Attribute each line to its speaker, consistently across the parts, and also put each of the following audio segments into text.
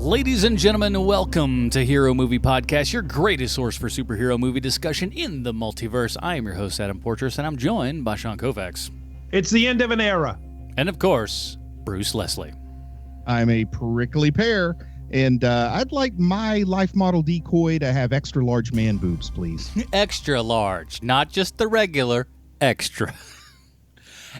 Speaker 1: Ladies and gentlemen, welcome to Hero Movie Podcast, your greatest source for superhero movie discussion in the multiverse. I am your host, Adam Portrais, and I'm joined by Sean Koufax.
Speaker 2: It's the end of an era.
Speaker 1: And of course, Bruce Leslie.
Speaker 3: I'm a prickly pear, and I'd like my life model decoy to have extra large man boobs, please.
Speaker 1: Extra large, not just the regular, extra.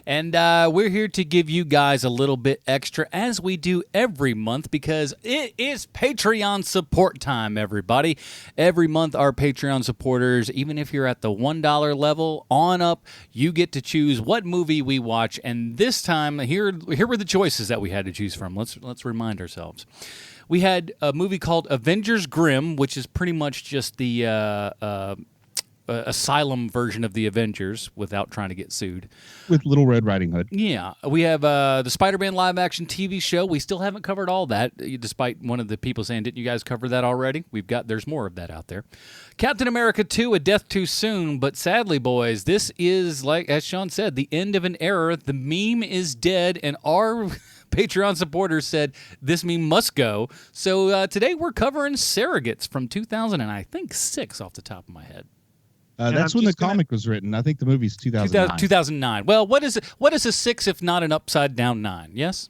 Speaker 1: And we're here to give you guys a little bit extra, as we do every month, because it is Patreon support time, everybody. Every month, our Patreon supporters, even if you're at the $1 level on up, you get to choose what movie we watch. And this time, here were the choices that we had to choose from. Let's remind ourselves. We had a movie called Avengers Grimm, which is pretty much just the Asylum version of the Avengers without trying to get sued.
Speaker 3: With Little Red Riding Hood.
Speaker 1: Yeah. We have the Spider-Man live-action TV show. We still haven't covered all that, despite one of the people saying, didn't you guys cover that already? There's more of that out there. Captain America 2, A Death Too Soon. But sadly, boys, this is, like as Sean said, the end of an era. The meme is dead, and our Patreon supporters said this meme must go. So today we're covering Surrogates from 2006 off the top of my head.
Speaker 3: That's when the comic was written. I think the movie's 2009.
Speaker 1: 2009. Well, what is a 6 if not an upside down 9? Yes?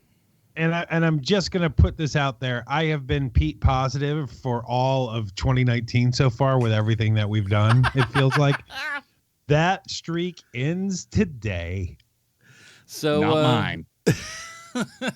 Speaker 2: And I'm just going to put this out there. I have been Pete positive for all of 2019 so far with everything that we've done. It feels like that streak ends today.
Speaker 1: So
Speaker 3: not mine.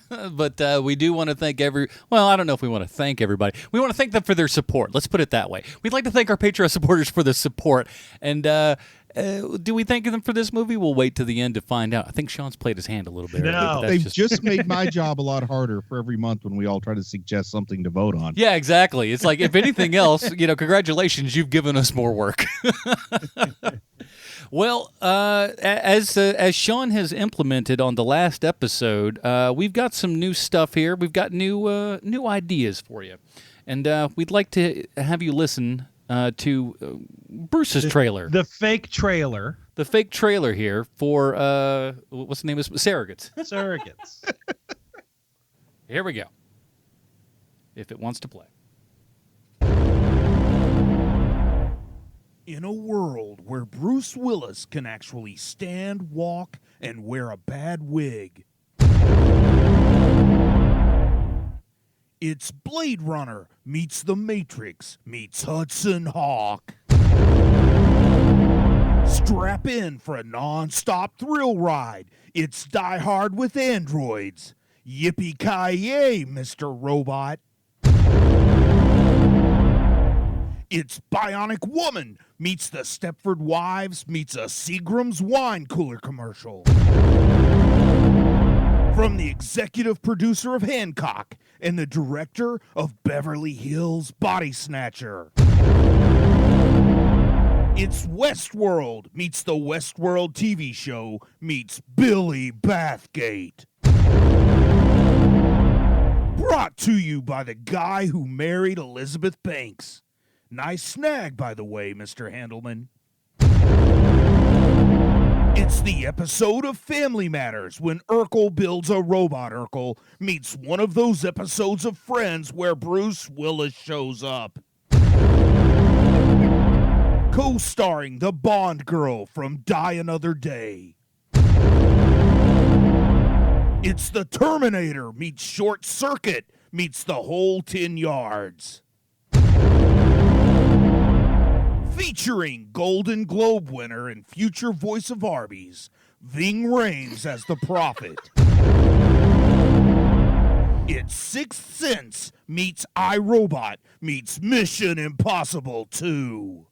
Speaker 1: But we do want to thank I don't know if we want to thank everybody. We want to thank them for their support. Let's put it that way. We'd like to thank our Patreon supporters for the support. And do we thank them for this movie? We'll wait to the end to find out. I think Sean's played his hand a little bit.
Speaker 2: No.
Speaker 3: They've just made my job a lot harder for every month when we all try to suggest something to vote on.
Speaker 1: Yeah, exactly. It's like, if anything else, congratulations, you've given us more work. Well, as Sean has implemented on the last episode, we've got some new stuff here. We've got new ideas for you, and we'd like to have you listen to Bruce's trailer,
Speaker 2: the fake trailer,
Speaker 1: here for what's the name of Surrogates.
Speaker 2: Surrogates.
Speaker 1: Here we go. If it wants to play.
Speaker 4: In a world where Bruce Willis can actually stand, walk, and wear a bad wig, it's Blade Runner meets The Matrix meets Hudson Hawk. Strap in for a non-stop thrill ride. It's Die Hard with androids. Yippee-ki-yay, Mr. Robot. It's Bionic Woman meets the Stepford Wives meets a Seagram's wine cooler commercial. From the executive producer of Hancock and the director of Beverly Hills Body Snatcher. It's Westworld meets the Westworld TV show meets Billy Bathgate. Brought to you by the guy who married Elizabeth Banks. Nice snag, by the way, Mr. Handelman. It's the episode of Family Matters when Urkel builds a robot Urkel meets one of those episodes of Friends where Bruce Willis shows up. Co-starring the Bond girl from Die Another Day. It's the Terminator meets Short Circuit meets the whole 10 yards. Featuring Golden Globe winner and future voice of Arby's, Ving Rhames as the Prophet. It's Sixth Sense meets iRobot meets Mission Impossible 2.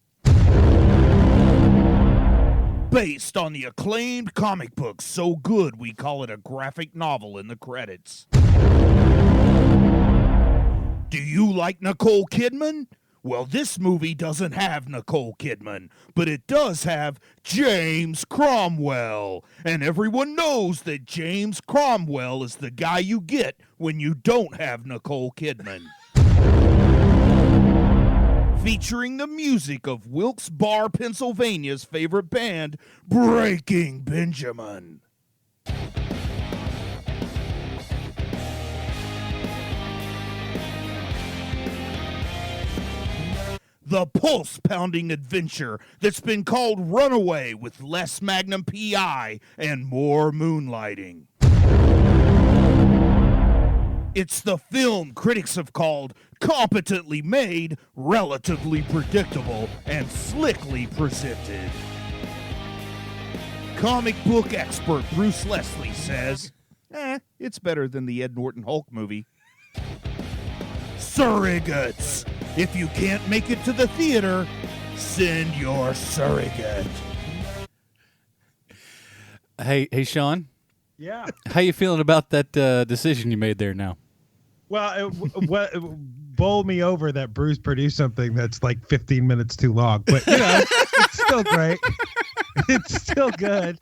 Speaker 4: Based on the acclaimed comic book so good we call it a graphic novel in the credits. Do you like Nicole Kidman? Well, this movie doesn't have Nicole Kidman, but it does have James Cromwell. And everyone knows that James Cromwell is the guy you get when you don't have Nicole Kidman. Featuring the music of Wilkes-Barre, Pennsylvania's favorite band, Breaking Benjamin. the pulse-pounding adventure that's been called Runaway with less Magnum PI and more moonlighting. It's the film critics have called competently made, relatively predictable, and slickly presented. Comic book expert Bruce Leslie says, it's better than the Ed Norton Hulk movie. Surrogates! If you can't make it to the theater, send your surrogate.
Speaker 1: Hey, Sean.
Speaker 2: Yeah.
Speaker 1: How you feeling about that decision you made there now?
Speaker 2: Well, it bowled me over that Bruce produced something that's like 15 minutes too long, but it's still great. It's still good.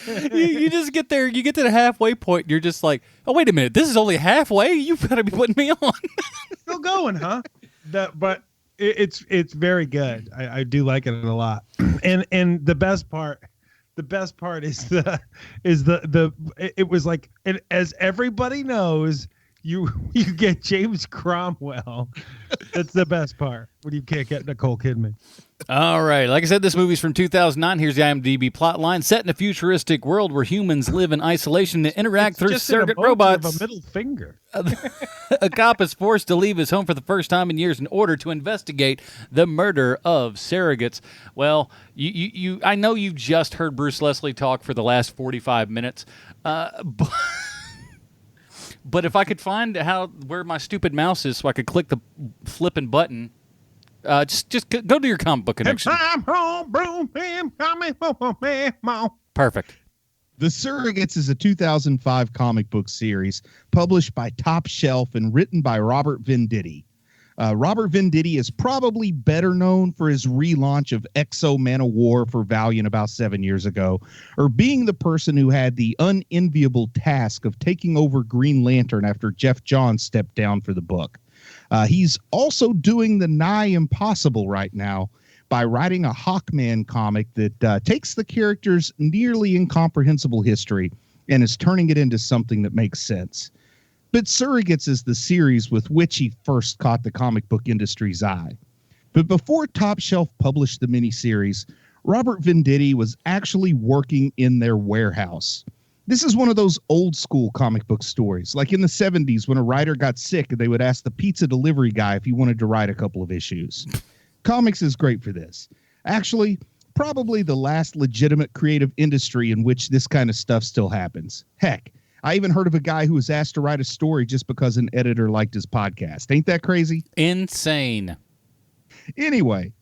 Speaker 1: you just get there. You get to the halfway point. And you're just like, oh, wait a minute. This is only halfway. You've got to be putting me on.
Speaker 2: Still going, huh? But it's very good. I do like it a lot. And the best part is it was like, and as everybody knows, you get James Cromwell. That's the best part when you can't get Nicole Kidman.
Speaker 1: All right. Like I said, this movie's from 2009. Here's the IMDb plotline. Set in a futuristic world where humans live in isolation and interact through surrogate robots.
Speaker 2: Of a middle finger.
Speaker 1: A cop is forced to leave his home for the first time in years in order to investigate the murder of surrogates. Well, I know you just heard Bruce Leslie talk for the last 45 minutes, but if I could find where my stupid mouse is so I could click the flipping button, just go to your comic book connection. Perfect.
Speaker 3: The Surrogates is a 2005 comic book series published by Top Shelf and written by Robert Venditti. Robert Venditti is probably better known for his relaunch of Exo Man of War for Valiant about 7 years ago, or being the person who had the unenviable task of taking over Green Lantern after Jeff Johns stepped down for the book. He's also doing the nigh impossible right now by writing a Hawkman comic that takes the character's nearly incomprehensible history and is turning it into something that makes sense. But Surrogates is the series with which he first caught the comic book industry's eye. But before Top Shelf published the miniseries, Robert Venditti was actually working in their warehouse. This is one of those old school comic book stories, like in the 70s when a writer got sick and they would ask the pizza delivery guy if he wanted to write a couple of issues. Comics is great for this. Actually, probably the last legitimate creative industry in which this kind of stuff still happens. Heck, I even heard of a guy who was asked to write a story just because an editor liked his podcast. Ain't that crazy?
Speaker 1: Insane.
Speaker 3: Anyway,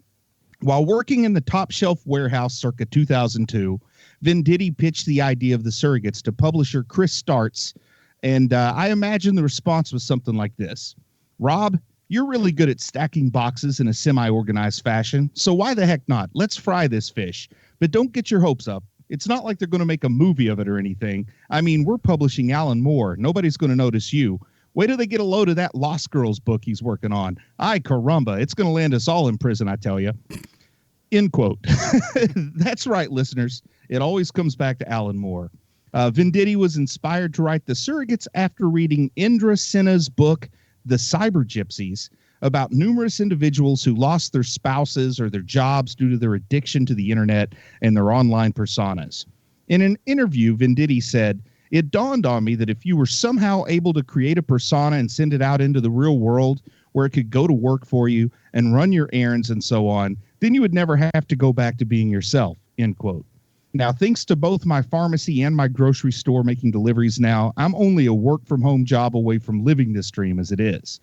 Speaker 3: while working in the Top Shelf warehouse circa 2002, Venditti pitched the idea of the Surrogates to publisher Chris Startz, and I imagine the response was something like this. Rob, you're really good at stacking boxes in a semi-organized fashion, so why the heck not? Let's fry this fish. But don't get your hopes up. It's not like they're going to make a movie of it or anything. I mean, we're publishing Alan Moore. Nobody's going to notice you. Wait till they get a load of that Lost Girls book he's working on. Ay, caramba, it's going to land us all in prison, I tell you. End quote. That's right, listeners. It always comes back to Alan Moore. Venditti was inspired to write The Surrogates after reading Indra Senna's book, The Cyber Gypsies, about numerous individuals who lost their spouses or their jobs due to their addiction to the internet and their online personas. In an interview, Venditti said, "It dawned on me that if you were somehow able to create a persona and send it out into the real world where it could go to work for you and run your errands and so on, then you would never have to go back to being yourself," end quote. Now, thanks to both my pharmacy and my grocery store making deliveries now, I'm only a work-from-home job away from living this dream as it is.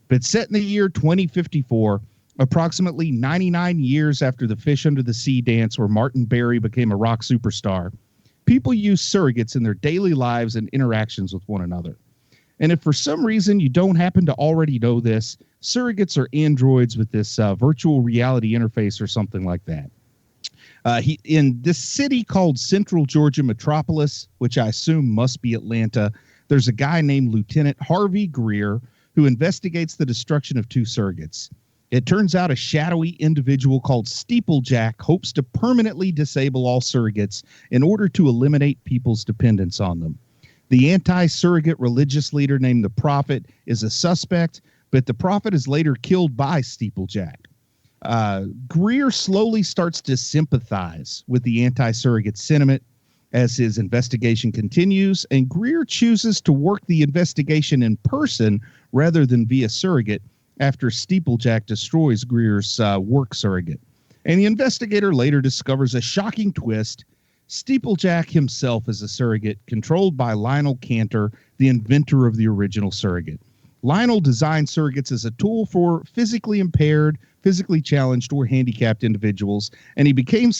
Speaker 3: But set in the year 2054, approximately 99 years after the Fish Under the Sea dance where Martin Barry became a rock superstar, people use surrogates in their daily lives and interactions with one another. And if for some reason you don't happen to already know this, surrogates are androids with this virtual reality interface or something like that. In this city called Central Georgia Metropolis, which I assume must be Atlanta, there's a guy named Lieutenant Harvey Greer who investigates the destruction of two surrogates. It turns out a shadowy individual called Steeplejack hopes to permanently disable all surrogates in order to eliminate people's dependence on them. The anti-surrogate religious leader named the Prophet is a suspect, but the Prophet is later killed by Steeplejack. Greer slowly starts to sympathize with the anti-surrogate sentiment as his investigation continues, and Greer chooses to work the investigation in person rather than via surrogate after Steeplejack destroys Greer's work surrogate. And the investigator later discovers a shocking twist. Steeplejack himself is a surrogate controlled by Lionel Cantor, the inventor of the original surrogate. Lionel designed surrogates as a tool for physically impaired, physically challenged, or handicapped individuals, and he became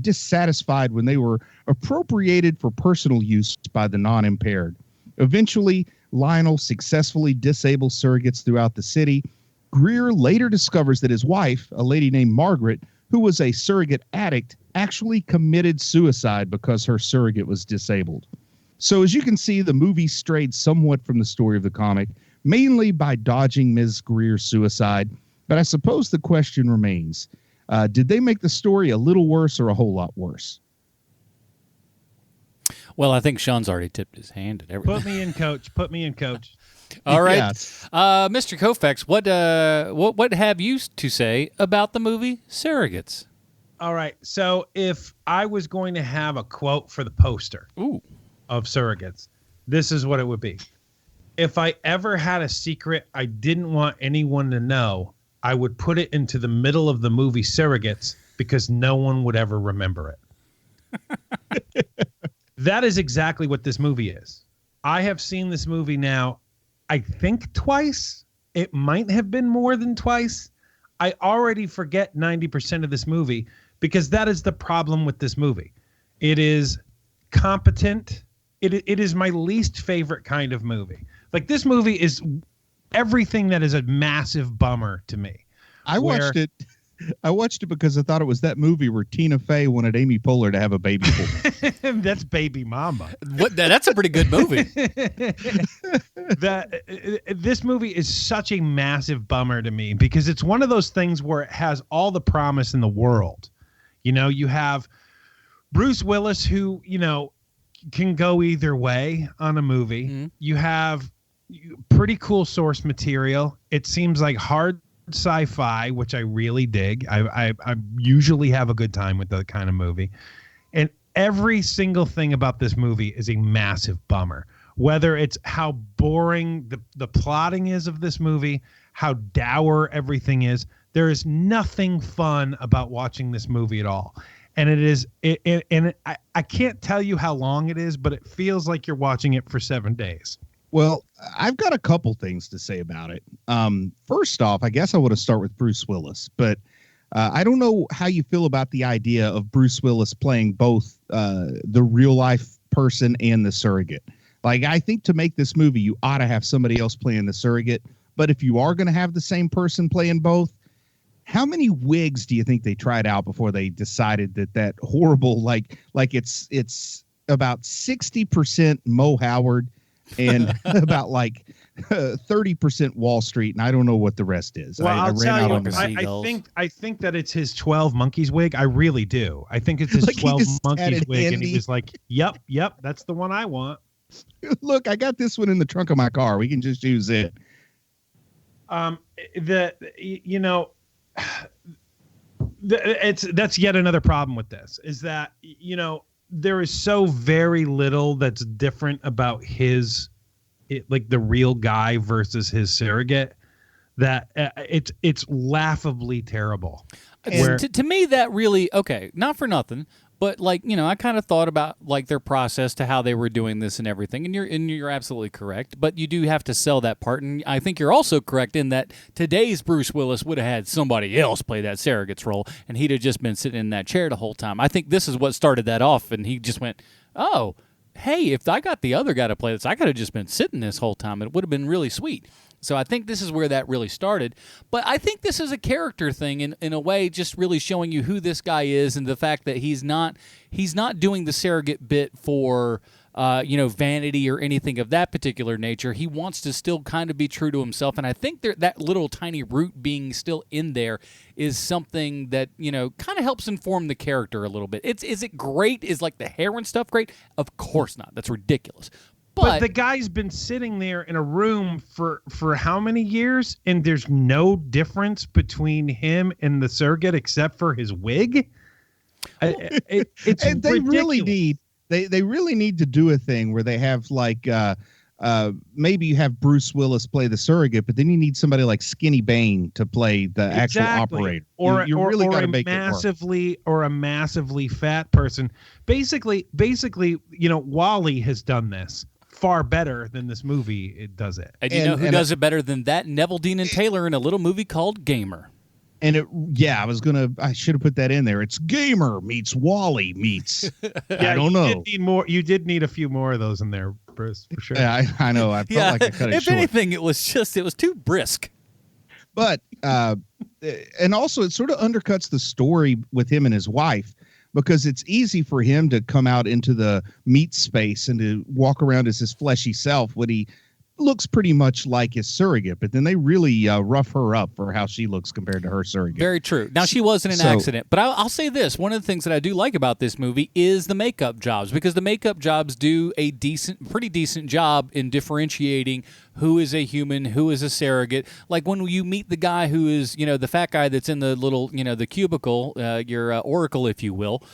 Speaker 3: dissatisfied when they were appropriated for personal use by the non-impaired. Eventually, Lionel successfully disables surrogates throughout the city. Greer later discovers that his wife, a lady named Margaret, who was a surrogate addict, actually committed suicide because her surrogate was disabled. So as you can see, the movie strayed somewhat from the story of the comic, mainly by dodging Ms. Greer's suicide. But I suppose the question remains, did they make the story a little worse or a whole lot worse?
Speaker 1: Well, I think Sean's already tipped his hand at everything.
Speaker 2: Put me in, coach. Put me in, coach.
Speaker 1: All right.
Speaker 3: Yes.
Speaker 1: Mr. Koufax, what have you to say about the movie Surrogates?
Speaker 2: All right. So if I was going to have a quote for the poster of Surrogates, this is what it would be. If I ever had a secret I didn't want anyone to know, I would put it into the middle of the movie Surrogates because no one would ever remember it. That is exactly what this movie is. I have seen this movie now, I think twice. It might have been more than twice. I already forget 90% of this movie because that is the problem with this movie. It is competent. It is my least favorite kind of movie. Like, this movie is everything that is a massive bummer to me.
Speaker 3: I watched it because I thought it was that movie where Tina Fey wanted Amy Poehler to have a baby for her.
Speaker 2: That's Baby Mama.
Speaker 1: That's a pretty good movie.
Speaker 2: This movie is such a massive bummer to me because it's one of those things where it has all the promise in the world. You know, you have Bruce Willis, who, you know, can go either way on a movie. Mm-hmm. You have pretty cool source material. It seems like hard sci-fi, which I really dig. I usually have a good time with that kind of movie. And every single thing about this movie is a massive bummer. Whether it's how boring the plotting is of this movie, how dour everything is, there is nothing fun about watching this movie at all. And I can't tell you how long it is, but it feels like you're watching it for 7 days.
Speaker 3: Well, I've got a couple things to say about it. First off, I guess I would have started with Bruce Willis, but I don't know how you feel about the idea of Bruce Willis playing both the real life person and the surrogate. Like, I think to make this movie, you ought to have somebody else playing the surrogate. But if you are going to have the same person playing both, how many wigs do you think they tried out before they decided that horrible, like it's about 60% Mo Howard and about like 30% Wall Street, and I don't know what the rest is.
Speaker 2: Well,
Speaker 3: I ran out on
Speaker 2: I think that it's his 12 Monkeys wig. I really do. I think it's his
Speaker 3: like
Speaker 2: 12 Monkeys wig, and he was like, "Yep, that's the one I want."
Speaker 3: Look, I got this one in the trunk of my car. We can just use it.
Speaker 2: That's yet another problem with this, is that, you know, there is so very little that's different about like the real guy versus his surrogate, that it's laughably terrible.
Speaker 1: To me, that really, okay, not for nothing, but like, you know, I kind of thought about like their process to how they were doing this and everything, and you're absolutely correct. But you do have to sell that part, and I think you're also correct in that today's Bruce Willis would have had somebody else play that surrogate's role, and he'd have just been sitting in that chair the whole time. I think this is what started that off, and he just went, "Oh, hey, if I got the other guy to play this, I could have just been sitting this whole time. It would have been really sweet." So I think this is where that really started. But I think this is a character thing in a way, just really showing you who this guy is and the fact that he's not doing the surrogate bit for vanity or anything of that particular nature. He wants to still kind of be true to himself. And I think that little tiny root being still in there is something that, you know, kind of helps inform the character a little bit. Is it great? Is like the hair and stuff great? Of course not. That's ridiculous.
Speaker 2: But the guy's been sitting there in a room for how many years, and there's no difference between him and the surrogate except for his wig. It's
Speaker 3: and they
Speaker 2: ridiculous.
Speaker 3: they really need to do a thing where they have like maybe you have Bruce Willis play the surrogate, but then you need somebody like Skinny Bane to play the actual operator.
Speaker 2: Or
Speaker 3: you really got to
Speaker 2: a
Speaker 3: make
Speaker 2: massively or a massively fat person. Basically, Wally has done this far better than this movie it does it.
Speaker 1: And you know who does it better than that? Neville Dean and Taylor in a little movie called Gamer.
Speaker 3: And I should have put that in there. It's Gamer meets Wally meets. I don't know.
Speaker 2: You did need a few more of those in there, Bruce, for sure.
Speaker 3: Yeah, I know. I felt like I cut it
Speaker 1: if
Speaker 3: short.
Speaker 1: anything, it was too brisk.
Speaker 3: But and also it sort of undercuts the story with him and his wife, because it's easy for him to come out into the meat space and to walk around as his fleshy self when he looks pretty much like his surrogate, but then they really rough her up for how she looks compared to her surrogate.
Speaker 1: Very true. Now, she was in an accident, but I'll say this. One of the things that I do like about this movie is the makeup jobs, because the makeup jobs do a pretty decent job in differentiating who is a human, who is a surrogate. Like when you meet the guy who is, the fat guy that's in the little, the cubicle, your oracle, if you will,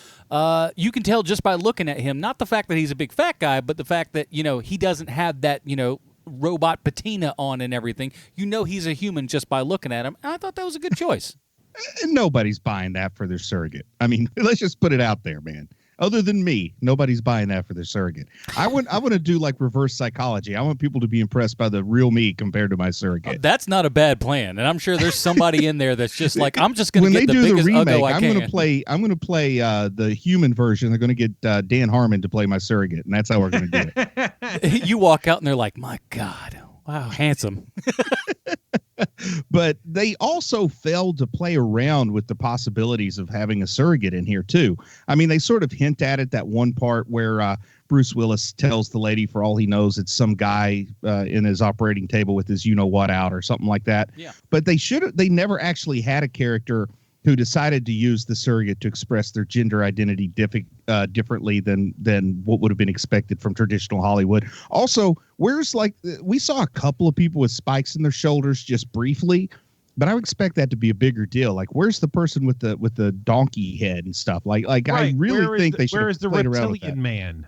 Speaker 1: you can tell just by looking at him, not the fact that he's a big fat guy, but the fact that, he doesn't have that, robot patina on and everything. He's a human just by looking at him. I thought that was a good choice.
Speaker 3: Nobody's buying that for their surrogate. I mean, let's just put it out there, man. Other than me, nobody's buying that for their surrogate. I want to do like reverse psychology. I want people to be impressed by the real me compared to my surrogate.
Speaker 1: That's not a bad plan, and I'm sure there's somebody in there that's just like, I'm just going to get the biggest uggo I can.
Speaker 3: I'm going to play the human version. They're going to get Dan Harmon to play my surrogate, and that's how we're going to do
Speaker 1: it. You walk out and they're like, my God, wow, handsome.
Speaker 3: But they also failed to play around with the possibilities of having a surrogate in here, too. I mean, they sort of hint at it, that one part where Bruce Willis tells the lady, for all he knows, it's some guy in his operating table with his you-know-what out or something like that.
Speaker 1: Yeah.
Speaker 3: But they never actually had a character who decided to use the surrogate to express their gender identity differently than what would have been expected from traditional Hollywood. Also, we saw a couple of people with spikes in their shoulders just briefly, but I would expect that to be a bigger deal. Like, where's the person with the donkey head and stuff? Like right. I really think they should have played around with that.
Speaker 2: Where is the reptilian man?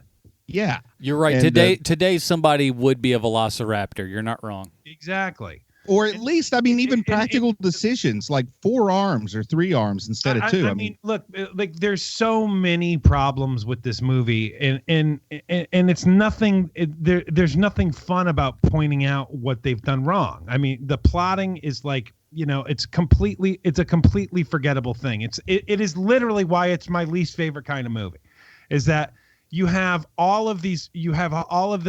Speaker 3: Yeah,
Speaker 1: you're right. Today somebody would be a velociraptor. You're not wrong.
Speaker 2: Exactly.
Speaker 3: Or at least, even practical decisions like 4 arms or 3 arms instead of 2.
Speaker 2: I mean, look, like there's so many problems with this movie, and it's nothing. There's nothing fun about pointing out what they've done wrong. I mean, the plotting is like, it's a completely forgettable thing. It is literally why it's my least favorite kind of movie, is that you have all of this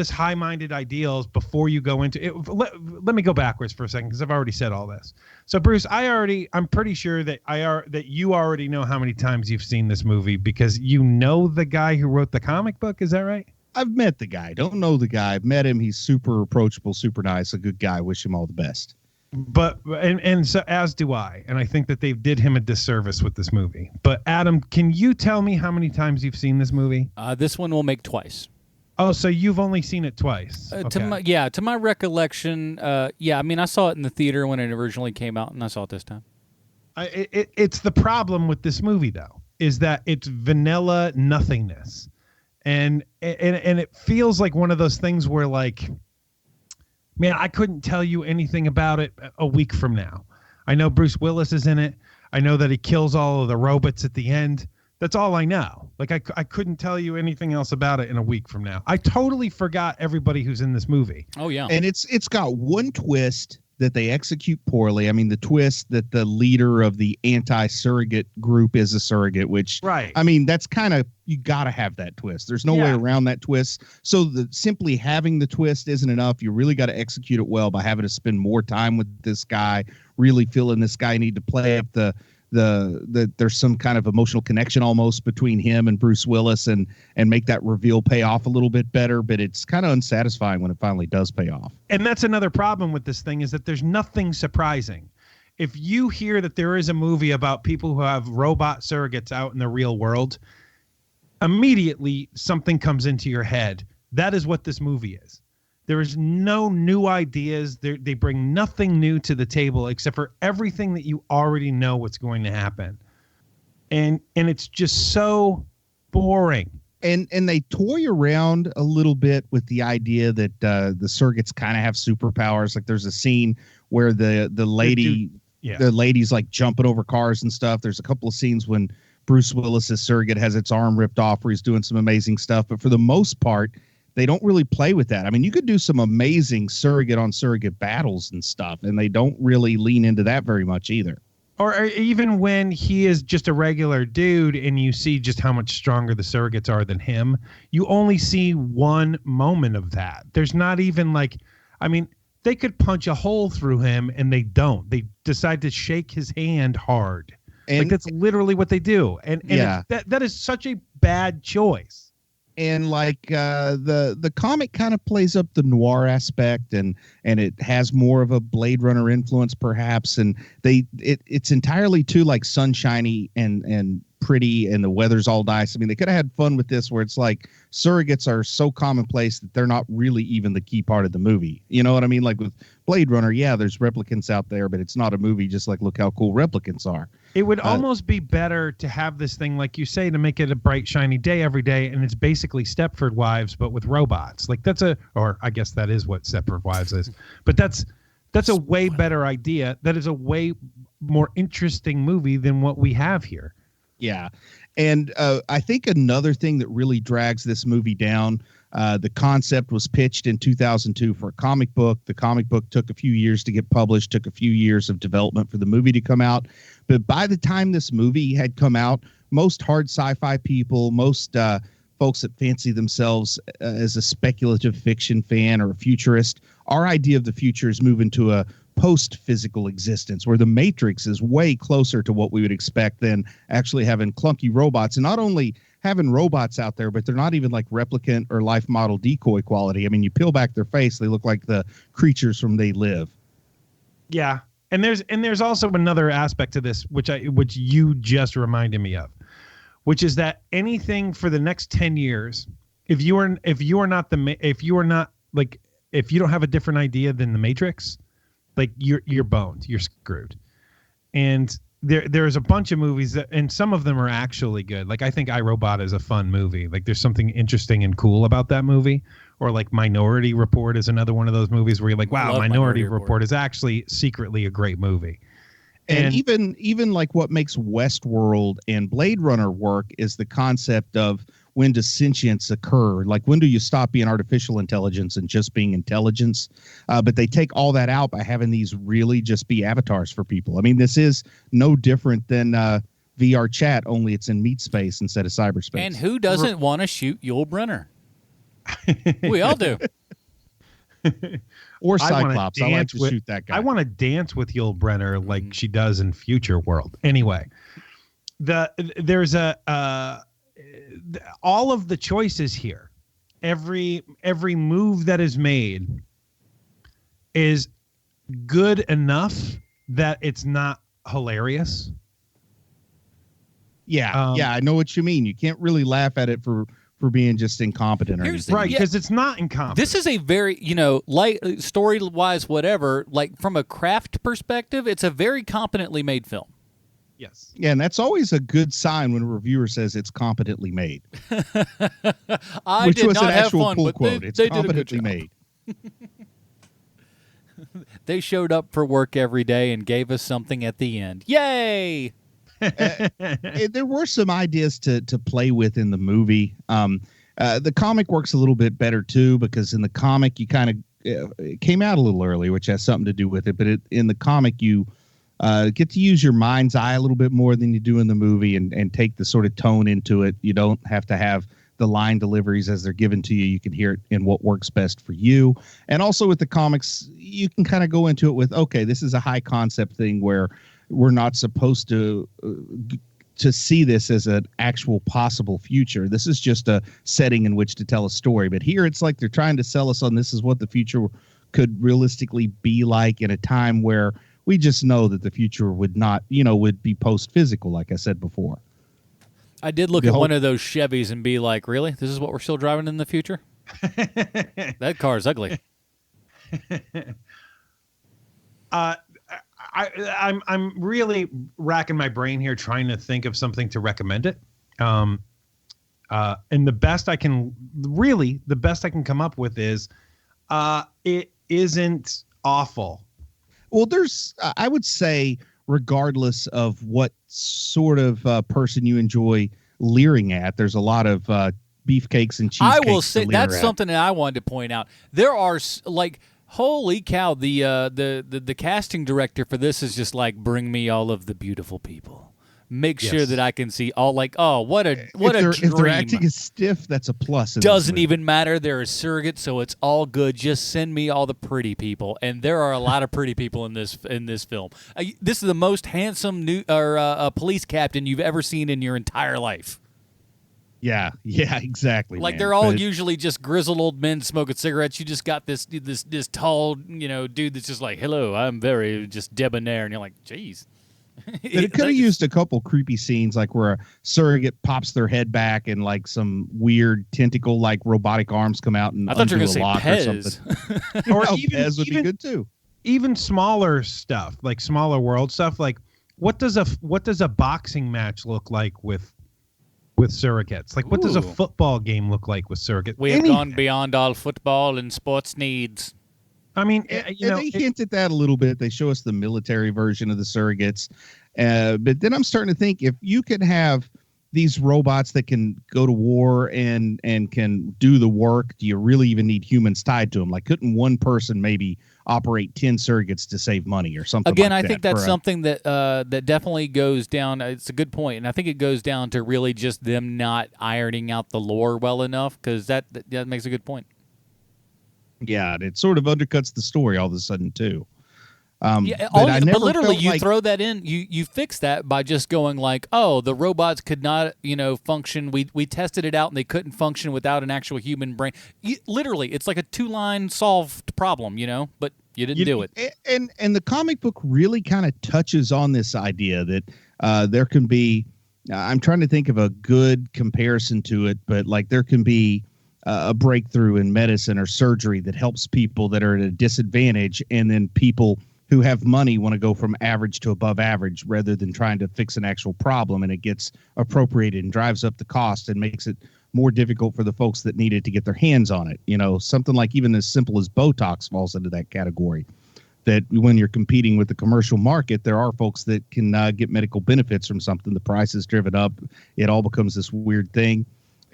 Speaker 2: high-minded ideals before you go into it. Let me go backwards for a second, because I've already said all this. So Bruce, I'm pretty sure that that you already know how many times you've seen this movie, because you know the guy who wrote the comic book. Is that right?
Speaker 3: I've met the guy. Don't know the guy. I've met him. He's super approachable, super nice, a good guy. Wish him all the best.
Speaker 2: But and so as do I, and I think that they did him a disservice with this movie. But Adam, can you tell me how many times you've seen this movie?
Speaker 1: This one will make twice.
Speaker 2: Oh, so you've only seen it twice? Okay.
Speaker 1: To my recollection, I mean, I saw it in the theater when it originally came out, and I saw it this time.
Speaker 2: It's the problem with this movie, though, is that it's vanilla nothingness, and it feels like one of those things where, like, man, I couldn't tell you anything about it a week from now. I know Bruce Willis is in it. I know that he kills all of the robots at the end. That's all I know. Like, I couldn't tell you anything else about it in a week from now. I totally forgot everybody who's in this movie.
Speaker 1: Oh, yeah.
Speaker 3: And it's got one twist that they execute poorly. I mean, the twist that the leader of the anti-surrogate group is a surrogate, which,
Speaker 2: right.
Speaker 3: I mean, that's kind of, you got to have that twist. There's no way around that twist. So simply having the twist isn't enough. You really got to execute it well by having to spend more time with this guy, really feeling this guy need to play up the there's some kind of emotional connection almost between him and Bruce Willis and make that reveal pay off a little bit better, but it's kind of unsatisfying when it finally does pay off.
Speaker 2: And that's another problem with this thing, is that there's nothing surprising. If you hear that there is a movie about people who have robot surrogates out in the real world, immediately something comes into your head That is what this movie is. There is no new ideas. They bring nothing new to the table except for everything that you already know what's going to happen. And it's just so boring.
Speaker 3: And they toy around a little bit with the idea that the surrogates kind of have superpowers. Like there's a scene where the lady's like jumping over cars and stuff. There's a couple of scenes when Bruce Willis's surrogate has its arm ripped off where he's doing some amazing stuff. But for the most part, they don't really play with that. I mean, you could do some amazing surrogate on surrogate battles and stuff, and they don't really lean into that very much either.
Speaker 2: Or even when he is just a regular dude and you see just how much stronger the surrogates are than him, you only see one moment of that. There's not even like, I mean, they could punch a hole through him and they don't. They decide to shake his hand hard. And like that's literally what they do. And
Speaker 3: yeah.
Speaker 2: that is such a bad choice.
Speaker 3: And like the comic kind of plays up the noir aspect and it has more of a Blade Runner influence perhaps, and it's entirely too like sunshiny and pretty and the weather's all nice. I mean, they could have had fun with this where it's like surrogates are so commonplace that they're not really even the key part of the movie. You know what I mean? Like with Blade Runner, yeah, there's replicants out there, but it's not a movie just like look how cool replicants are.
Speaker 2: It would almost be better to have this thing, like you say, to make it a bright, shiny day every day, and it's basically Stepford Wives, but with robots. Like or I guess that is what Stepford Wives is. But that's a way better idea. That is a way more interesting movie than what we have here.
Speaker 3: Yeah. And I think another thing that really drags this movie down, the concept was pitched in 2002 for a comic book. The comic book took a few years to get published, took a few years of development for the movie to come out. But by the time this movie had come out, most hard sci-fi people, most folks that fancy themselves as a speculative fiction fan or a futurist, our idea of the future is moving to a post-physical existence where the Matrix is way closer to what we would expect than actually having clunky robots. And not only having robots out there, but they're not even like replicant or life model decoy quality. I mean, you peel back their face, they look like the creatures from They Live.
Speaker 2: Yeah. And there's also another aspect to this, which you just reminded me of, which is that anything for the next 10 years, if you don't have a different idea than the Matrix, like you're boned, you're screwed. And there's a bunch of movies and some of them are actually good. Like I think I, Robot is a fun movie. Like there's something interesting and cool about that movie. Or like Minority Report is another one of those movies where you're like, wow, Minority Report is actually secretly a great movie.
Speaker 3: And even like what makes Westworld and Blade Runner work is the concept of when does sentience occur? Like when do you stop being artificial intelligence and just being intelligence? But they take all that out by having these really just be avatars for people. I mean, this is no different than VR chat, only it's in meat space instead of cyberspace.
Speaker 1: And who doesn't want to shoot Yul Brynner? We all do.
Speaker 3: Or Cyclops. I like to shoot that guy.
Speaker 2: I want to dance with Yul Brynner like she does in Future World. Anyway, there's all of the choices here. Every move that is made is good enough that it's not hilarious.
Speaker 3: Yeah, I know what you mean. You can't really laugh at it for being just incompetent or anything.
Speaker 2: Right, because it's not incompetent.
Speaker 1: This is a very, light story-wise, whatever, like from a craft perspective, it's a very competently made film.
Speaker 2: Yes.
Speaker 3: Yeah, and that's always a good sign when a reviewer says it's competently made.
Speaker 1: Which was an actual pull
Speaker 3: quote. It's competently made.
Speaker 1: They showed up for work every day and gave us something at the end. Yay!
Speaker 3: There were some ideas to play with in the movie. The comic works a little bit better too, because in the comic you kind of it came out a little early, which has something to do with it. But in the comic you get to use your mind's eye a little bit more than you do in the movie, and take the sort of tone into it. You don't have to have the line deliveries as they're given to you. You can hear it in what works best for you. And also with the comics, you can kind of go into it with, okay, this is a high concept thing where we're not supposed to see this as an actual possible future. This is just a setting in which to tell a story. But here it's like they're trying to sell us on this is what the future could realistically be like in a time where we just know that the future would not, would be post-physical, like I said before.
Speaker 1: I did look at one of those Chevys and be like, really? This is what we're still driving in the future? That car's ugly.
Speaker 2: I'm really racking my brain here trying to think of something to recommend it. And the best I can come up with is it isn't awful.
Speaker 3: Well, I would say, regardless of what sort of person you enjoy leering at, there's a lot of beefcakes and cheesecakes.
Speaker 1: I will say that's
Speaker 3: at.
Speaker 1: something that I wanted to point out. There are like, holy cow, the casting director for this is just like, bring me all of the beautiful people. Make sure that I can see all, like, oh, what a dream.
Speaker 3: If they're acting as stiff, that's a plus.
Speaker 1: Doesn't even matter. They're a surrogate, so it's all good. Just send me all the pretty people, and there are a lot of pretty people in this film. This is the most handsome police captain you've ever seen in your entire life.
Speaker 3: Yeah, exactly.
Speaker 1: Like,
Speaker 3: man.
Speaker 1: they're all usually just grizzled old men smoking cigarettes. You just got this tall, dude that's just like, hello, I'm very just debonair, and you're like, geez.
Speaker 3: It could have used a couple creepy scenes, like where a surrogate pops their head back and like some weird tentacle like robotic arms come out and
Speaker 1: I thought you were
Speaker 3: undo
Speaker 1: going
Speaker 3: a
Speaker 1: to say
Speaker 3: lock
Speaker 1: Pez.
Speaker 3: or something. Or Pez would be good too.
Speaker 2: Even smaller stuff, like smaller world stuff, like what does a boxing match look like with surrogates? Like, what does a football game look like with surrogates?
Speaker 1: We have gone beyond all football and sports needs.
Speaker 2: I mean,
Speaker 3: they hint at that a little bit. They show us the military version of the surrogates. But then I'm starting to think, if you can have these robots that can go to war and can do the work, do you really even need humans tied to them? Like, couldn't one person maybe operate 10 surrogates to save money or something?
Speaker 1: Again,
Speaker 3: like
Speaker 1: I think that's something that that definitely goes down. It's a good point, and I think it goes down to really just them not ironing out the lore well enough, because that makes a good point.
Speaker 3: Yeah, it sort of undercuts the story all of a sudden too.
Speaker 1: But literally, you throw that in, you fix that by just going like, oh, the robots could not, function. We tested it out, and they couldn't function without an actual human brain. Literally, it's like a 2-line solved problem, but you didn't do it.
Speaker 3: And the comic book really kind of touches on this idea that there can be. I'm trying to think of a good comparison to it, but like there can be a breakthrough in medicine or surgery that helps people that are at a disadvantage, and then people who have money want to go from average to above average rather than trying to fix an actual problem, and it gets appropriated and drives up the cost and makes it more difficult for the folks that need it to get their hands on it. Something like even as simple as Botox falls into that category. That when you're competing with the commercial market, there are folks that can get medical benefits from something. The price is driven up. It all becomes this weird thing.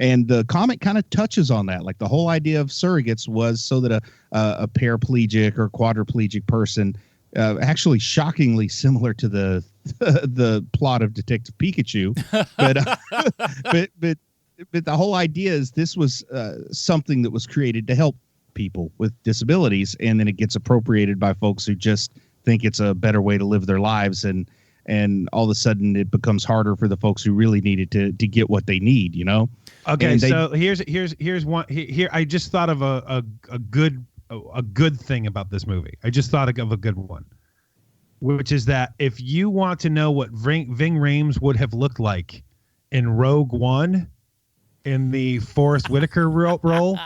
Speaker 3: And the comic kind of touches on that. Like, the whole idea of surrogates was so that a paraplegic or quadriplegic person, actually shockingly similar to the plot of Detective Pikachu, but the whole idea is this was something that was created to help people with disabilities, and then it gets appropriated by folks who just think it's a better way to live their lives, and all of a sudden it becomes harder for the folks who really need it to get what they need.
Speaker 2: Okay, so here's one. Here, I just thought of a good thing about this movie. I just thought of a good one, which is that if you want to know what Ving Rhames would have looked like in Rogue One, in the Forrest Whitaker role,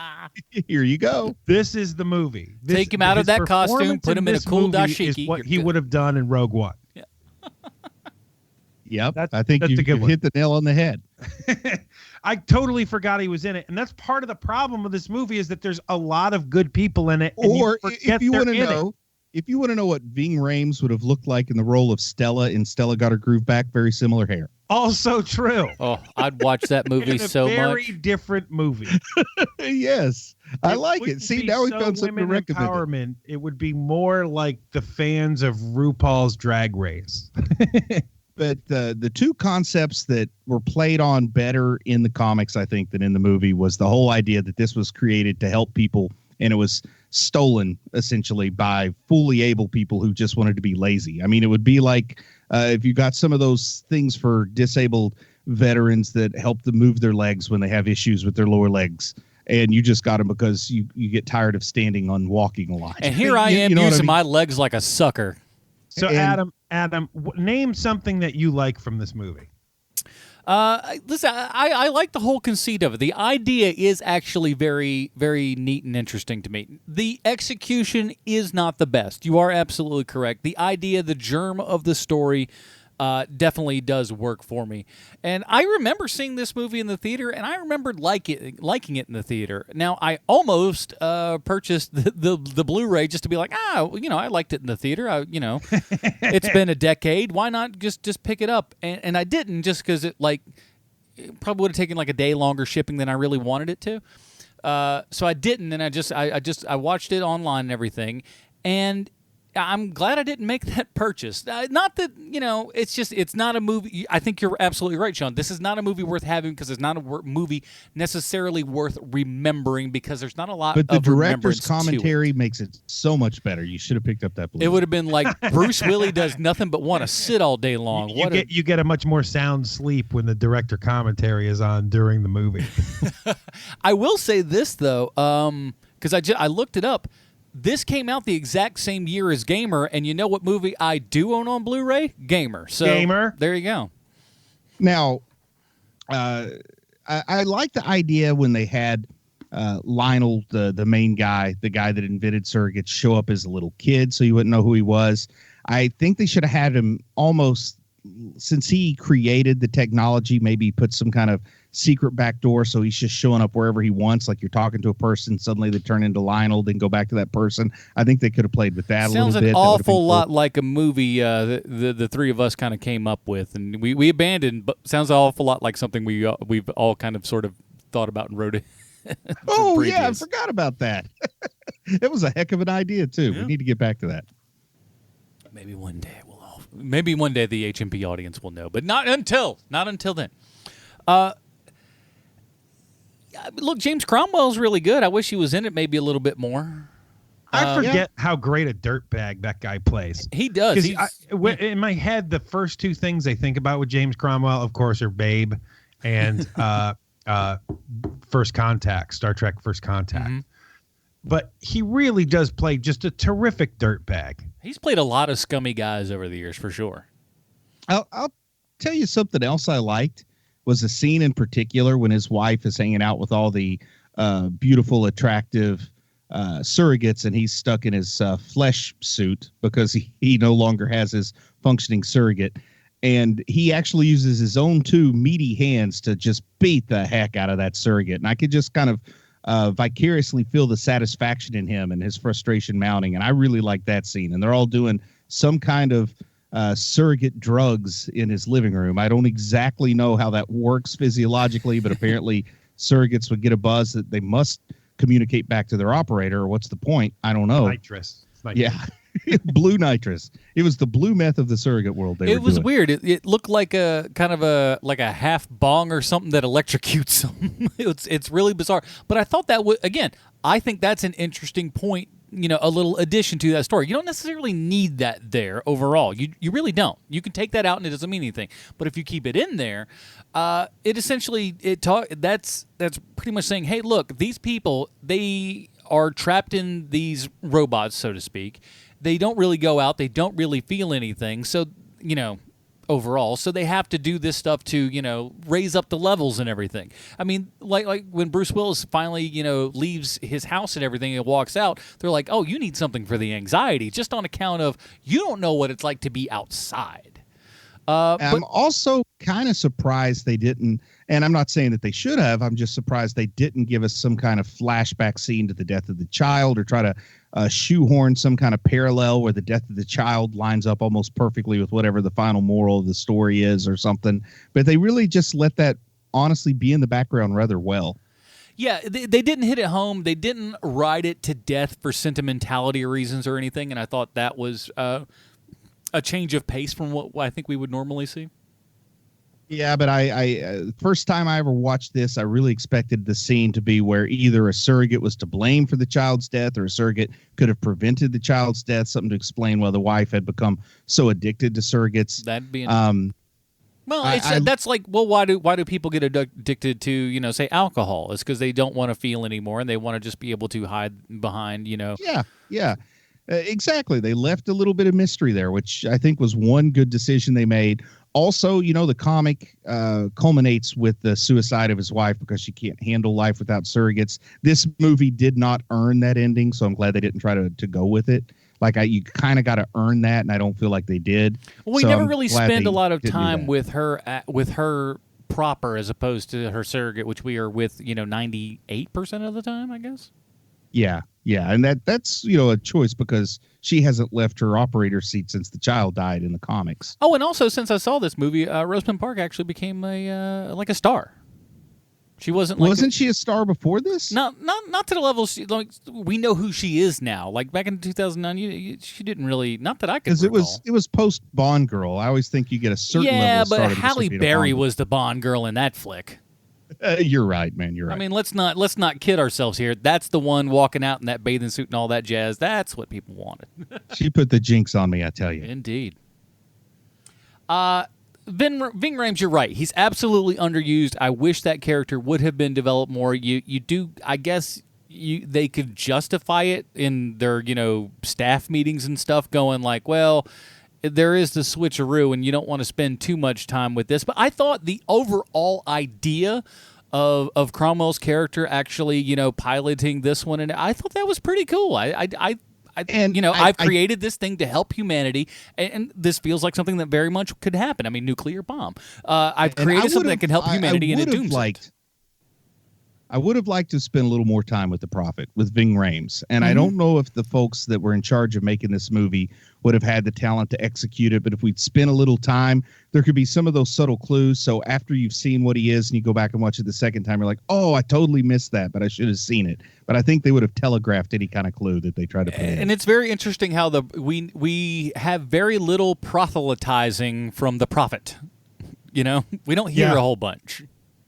Speaker 3: here you go.
Speaker 2: This is the movie.
Speaker 1: Take him out of that costume, put him in a cool dashiki.
Speaker 2: Is what he would have done in Rogue One.
Speaker 1: Yeah.
Speaker 3: Yep, I think you hit the nail on the head.
Speaker 2: I totally forgot he was in it, and that's part of the problem with this movie is that there's a lot of good people in it.
Speaker 3: Or if you want to know what Ving Rhames would have looked like in the role of Stella in Stella Got Her Groove Back, very similar hair.
Speaker 2: Also true.
Speaker 1: Oh, I'd watch that movie so much.
Speaker 2: Very different movie.
Speaker 3: Yes, I like it. See, now we found something to recommend.
Speaker 2: Empowerment. It would be more like the fans of RuPaul's Drag Race.
Speaker 3: But the two concepts that were played on better in the comics, I think, than in the movie was the whole idea that this was created to help people, and it was stolen essentially by fully able people who just wanted to be lazy. I mean, it would be like if you got some of those things for disabled veterans that help them move their legs when they have issues with their lower legs, and you just got them because you get tired of standing on walking a lot.
Speaker 1: And here I am using my legs like a sucker.
Speaker 2: So Adam, name something that you like from this movie.
Speaker 1: Listen, I like the whole conceit of it. The idea is actually very, very neat and interesting to me. The execution is not the best. You are absolutely correct. The idea, the germ of the story, definitely does work for me. And I remember seeing this movie in the theater, and I remembered liking it in the theater. Now, I almost purchased the Blu-ray just to be like, I liked it in the theater. It's been a decade. Why not just pick it up? And I didn't, just because it probably would have taken like a day longer shipping than I really wanted it to. So I didn't, and I watched it online and everything, and I'm glad I didn't make that purchase. Not that, it's not a movie. I think you're absolutely right, Sean. This is not a movie worth having because it's not a movie necessarily worth remembering because there's not a lot of remembrance to it.
Speaker 3: But the director's commentary makes it so much better. You should have picked up that Blu-ray.
Speaker 1: It would have been like Bruce Willis does nothing but want to sit all day long.
Speaker 2: You get a much more sound sleep when the director commentary is on during the movie.
Speaker 1: I will say this, though, because I looked it up. This came out the exact same year as Gamer, and you know what movie I do own on Blu-ray? Gamer. So
Speaker 2: Gamer.
Speaker 1: There you go.
Speaker 3: Now, I like the idea when they had Lionel, the main guy, the guy that invented surrogates, show up as a little kid so you wouldn't know who he was. I think they should have had him almost, since he created the technology, maybe put some kind of secret back door so he's just showing up wherever he wants, like you're talking to a person, suddenly they turn into Lionel, then go back to that person. I think they could have played with that a little bit.
Speaker 1: Sounds an awful lot like a movie the three of us kind of came up with, and we abandoned, but sounds an awful lot like something we've all kind of sort of thought about and wrote it.
Speaker 3: Oh, yeah, I forgot about that. It was a heck of an idea, too. Yeah. We need to get back to that.
Speaker 1: Maybe one day Maybe one day the HMP audience will know, but not until then. Look, James Cromwell's really good. I wish he was in it maybe a little bit more.
Speaker 2: I forget how great a dirtbag that guy plays.
Speaker 1: He does.
Speaker 2: In my head, the first two things I think about with James Cromwell, of course, are Babe and First Contact, Star Trek First Contact. Mm-hmm. But he really does play just a terrific dirtbag.
Speaker 1: He's played a lot of scummy guys over the years, for sure.
Speaker 3: I'll tell you something else I liked was a scene in particular when his wife is hanging out with all the beautiful, attractive surrogates, and he's stuck in his flesh suit because he no longer has his functioning surrogate. And he actually uses his own two meaty hands to just beat the heck out of that surrogate. And I could just kind of vicariously feel the satisfaction in him and his frustration mounting. And I really like that scene. And they're all doing some kind of surrogate drugs in his living room. I don't exactly know how that works physiologically, but apparently surrogates would get a buzz that they must communicate back to their operator. Or what's the point? I don't know.
Speaker 2: Nitrous.
Speaker 3: Yeah. Blue nitrous. It was the blue meth of the surrogate world.
Speaker 1: It was weird. It looked like a kind of a half bong or something that electrocutes them. It's really bizarre. But I thought that would, again, I think that's an interesting point, a little addition to that story. You don't necessarily need that there overall. You really don't. You can take that out and it doesn't mean anything. But if you keep it in there, it essentially that's pretty much saying, hey, look, these people, they are trapped in these robots, so to speak. They don't really go out. They don't really feel anything. So, overall, so they have to do this stuff to, raise up the levels and everything. I mean, like when Bruce Willis finally, leaves his house and everything and walks out, they're like, oh, you need something for the anxiety, just on account of you don't know what it's like to be outside.
Speaker 3: I'm also kind of surprised they didn't, and I'm not saying that they should have, I'm just surprised they didn't give us some kind of flashback scene to the death of the child or try to shoehorn some kind of parallel where the death of the child lines up almost perfectly with whatever the final moral of the story is or something. But they really just let that honestly be in the background rather well.
Speaker 1: Yeah, they didn't hit it home. They didn't ride it to death for sentimentality reasons or anything, and I thought that was a change of pace from what I think we would normally see.
Speaker 3: Yeah, but I first time I ever watched this, I really expected the scene to be where either a surrogate was to blame for the child's death or a surrogate could have prevented the child's death, something to explain why the wife had become so addicted to surrogates.
Speaker 1: That'd be that's like, well, why do people get addicted to, say alcohol? It's because they don't want to feel anymore and they want to just be able to hide behind,
Speaker 3: Yeah. Exactly. They left a little bit of mystery there, which I think was one good decision they made. Also, the comic culminates with the suicide of his wife because she can't handle life without surrogates. This movie did not earn that ending, so I'm glad they didn't try to go with it. Like, you kind of got to earn that, and I don't feel like they did.
Speaker 1: Well, we never really spend a lot of time with her proper as opposed to her surrogate, which we are with, 98% of the time, I guess.
Speaker 3: Yeah, and that's a choice because she hasn't left her operator seat since the child died in the comics.
Speaker 1: Oh, and also since I saw this movie, Rosamund Pike actually became a star. She wasn't
Speaker 3: she a star before this?
Speaker 1: Not to the level we know who she is now. Like back in 2009, she didn't really. Not that I could.
Speaker 3: Because it was post Bond girl. I always think you get a certain level.
Speaker 1: Yeah,
Speaker 3: of
Speaker 1: but
Speaker 3: stardom
Speaker 1: Halle Berry was the Bond girl in that flick.
Speaker 3: You're right, man. You're right.
Speaker 1: I mean, let's not kid ourselves here. That's the one walking out in that bathing suit and all that jazz. That's what people wanted.
Speaker 3: She put the jinx on me, I tell you.
Speaker 1: Indeed. Ving Rhames, you're right. He's absolutely underused. I wish that character would have been developed more. You do, I guess. They could justify it in their staff meetings and stuff, going like, well, there is the switcheroo, and you don't want to spend too much time with this. But I thought the overall idea of Cromwell's character actually, piloting this one, and I thought that was pretty cool. I've created this thing to help humanity, and this feels like something that very much could happen. I mean, nuclear bomb. I've created something that can help humanity, and it dooms it.
Speaker 3: I would have liked to spend a little more time with the Prophet, with Ving Rhames. And I don't know if the folks that were in charge of making this movie would have had the talent to execute it. But if we'd spent a little time, there could be some of those subtle clues. So after you've seen what he is and you go back and watch it the second time, you're like, oh, I totally missed that, but I should have seen it. But I think they would have telegraphed any kind of clue that they tried to put in.
Speaker 1: And it's very interesting how we have very little proselytizing from the Prophet. We don't hear a whole bunch.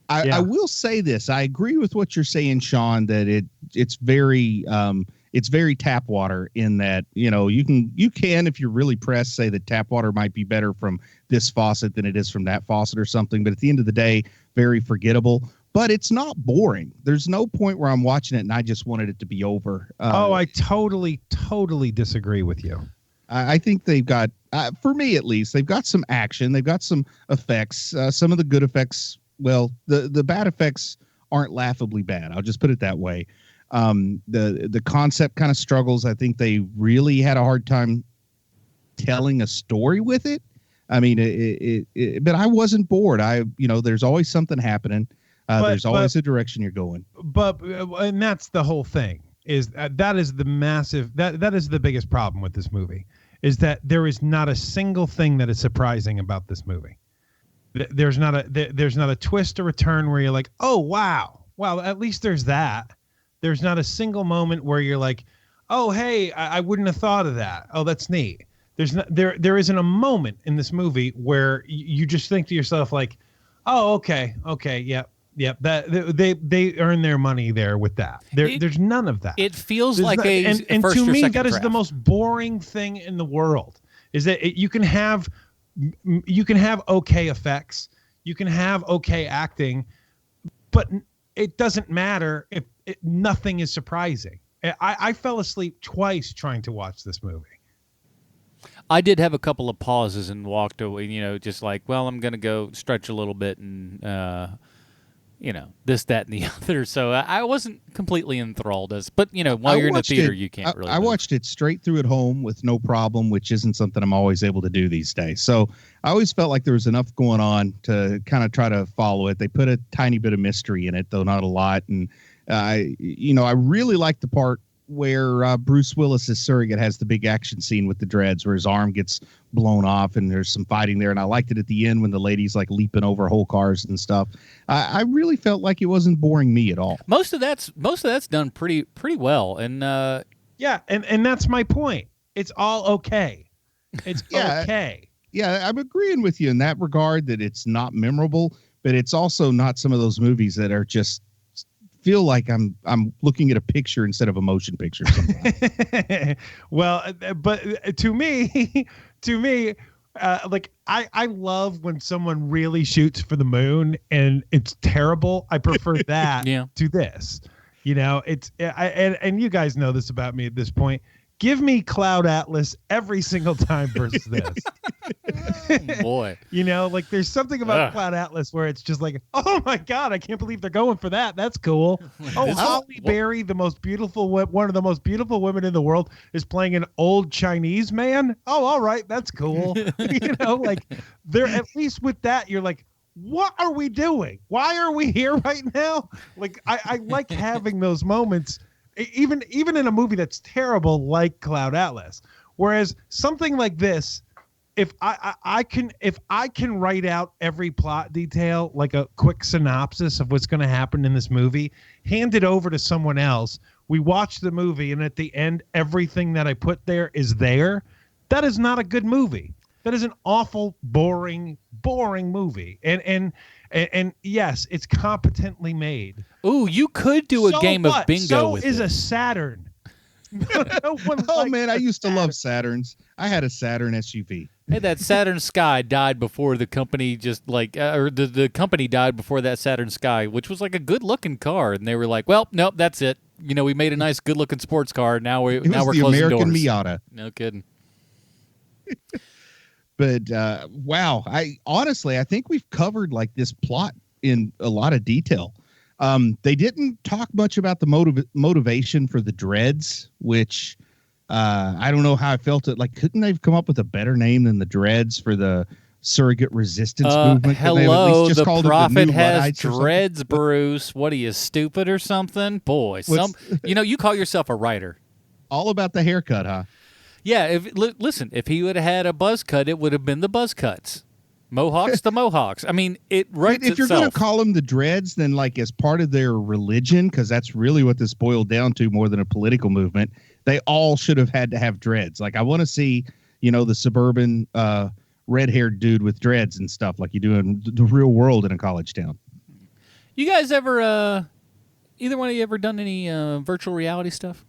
Speaker 3: I will say this. I agree with what you're saying, Sean, that it's very tap water in that, you can, if you're really pressed, say that tap water might be better from this faucet than it is from that faucet or something. But at the end of the day, very forgettable. But it's not boring. There's no point where I'm watching it and I just wanted it to be over.
Speaker 2: I totally disagree with you.
Speaker 3: I think they've got, for me at least, they've got some action. They've got some effects. Some of the good effects. Well, the bad effects aren't laughably bad. I'll just put it that way. The concept kind of struggles. I think they really had a hard time telling a story with it. I mean, but I wasn't bored. There's always something happening. There's always a direction you're going.
Speaker 2: And that's the whole thing. That is the biggest problem with this movie, is that there is not a single thing that is surprising about this movie. There's not a twist or a turn where you're like, oh, wow, at least there's that. There's not a single moment where you're like, oh, hey, I wouldn't have thought of that. Oh, that's neat. There isn't a moment in this movie where you just think to yourself like, oh, okay, yep. That they earn their money there with that. There's none of that.
Speaker 1: It feels like and first
Speaker 2: to me that
Speaker 1: draft.
Speaker 2: Is the most boring thing in the world. Is that you can have okay effects, you can have okay acting, but it doesn't matter if nothing is surprising. I fell asleep twice trying to watch this movie.
Speaker 1: I did have a couple of pauses and walked away, just like, well, I'm going to go stretch a little bit and, this, that, and the other. So I wasn't completely enthralled. But, while you're in the theater, you can't really.
Speaker 3: I watched it straight through at home with no problem, which isn't something I'm always able to do these days. So I always felt like there was enough going on to kind of try to follow it. They put a tiny bit of mystery in it, though not a lot. And, I really like the part where Bruce Willis's surrogate has the big action scene with the dreads where his arm gets blown off and there's some fighting there. And I liked it at the end when the lady's like leaping over whole cars and stuff. I really felt like it wasn't boring me at all.
Speaker 1: Most of that's done pretty well. And
Speaker 2: and that's my point. It's all okay. It's okay.
Speaker 3: Yeah, I'm agreeing with you in that regard that it's not memorable, but it's also not some of those movies that are just feel like I'm looking at a picture instead of a motion picture sometimes.
Speaker 2: Well, but to me, like I love when someone really shoots for the moon and it's terrible. I prefer that to this. It's and you guys know this about me at this point. Give me Cloud Atlas every single time versus this.
Speaker 1: Boy.
Speaker 2: You know, like there's something about Cloud Atlas where it's just like, oh my God, I can't believe they're going for that. That's cool. Oh, Holly Berry, one of the most beautiful women in the world, is playing an old Chinese man. Oh, all right, that's cool. You know, like they're at least with that, you're like, what are we doing? Why are we here right now? Like I like having those moments. Even in a movie that's terrible like Cloud Atlas, whereas something like this, if I can write out every plot detail, like a quick synopsis of what's going to happen in this movie, hand it over to someone else. We watch the movie, and at the end, everything that I put there is there. That is not a good movie. That is an awful, boring movie. And yes, it's competently made.
Speaker 1: Ooh, you could do a game of bingo with it. So
Speaker 2: is a Saturn.
Speaker 3: Man, I used to love Saturns. I had a Saturn SUV.
Speaker 1: Hey, that Saturn Sky died before the company the company died before that Saturn Sky, which was like a good-looking car, and they were like, "Well, nope, that's it. You know, we made a nice, good-looking sports car. Now we're closing doors."
Speaker 3: It was the American Miata.
Speaker 1: No kidding.
Speaker 3: But wow, I think we've covered like this plot in a lot of detail. They didn't talk much about the motivation for the dreads, which I don't know how I felt it. Like, couldn't they have come up with a better name than the dreads for the surrogate resistance movement?
Speaker 1: Hello, the Prophet has dreads, Bruce. What are you, stupid or something? Boy, you call yourself a writer.
Speaker 3: All about the haircut, huh?
Speaker 1: Yeah, listen, if he would have had a buzz cut, it would have been the buzz cuts. Mohawks, the Mohawks. I mean, it writes itself. If you're going
Speaker 3: to call them the dreads, then like as part of their religion, because that's really what this boiled down to more than a political movement, they all should have had to have dreads. Like I want to see, the suburban red-haired dude with dreads and stuff like you do in the real world in a college town.
Speaker 1: You guys ever, either one of you ever done any virtual reality stuff?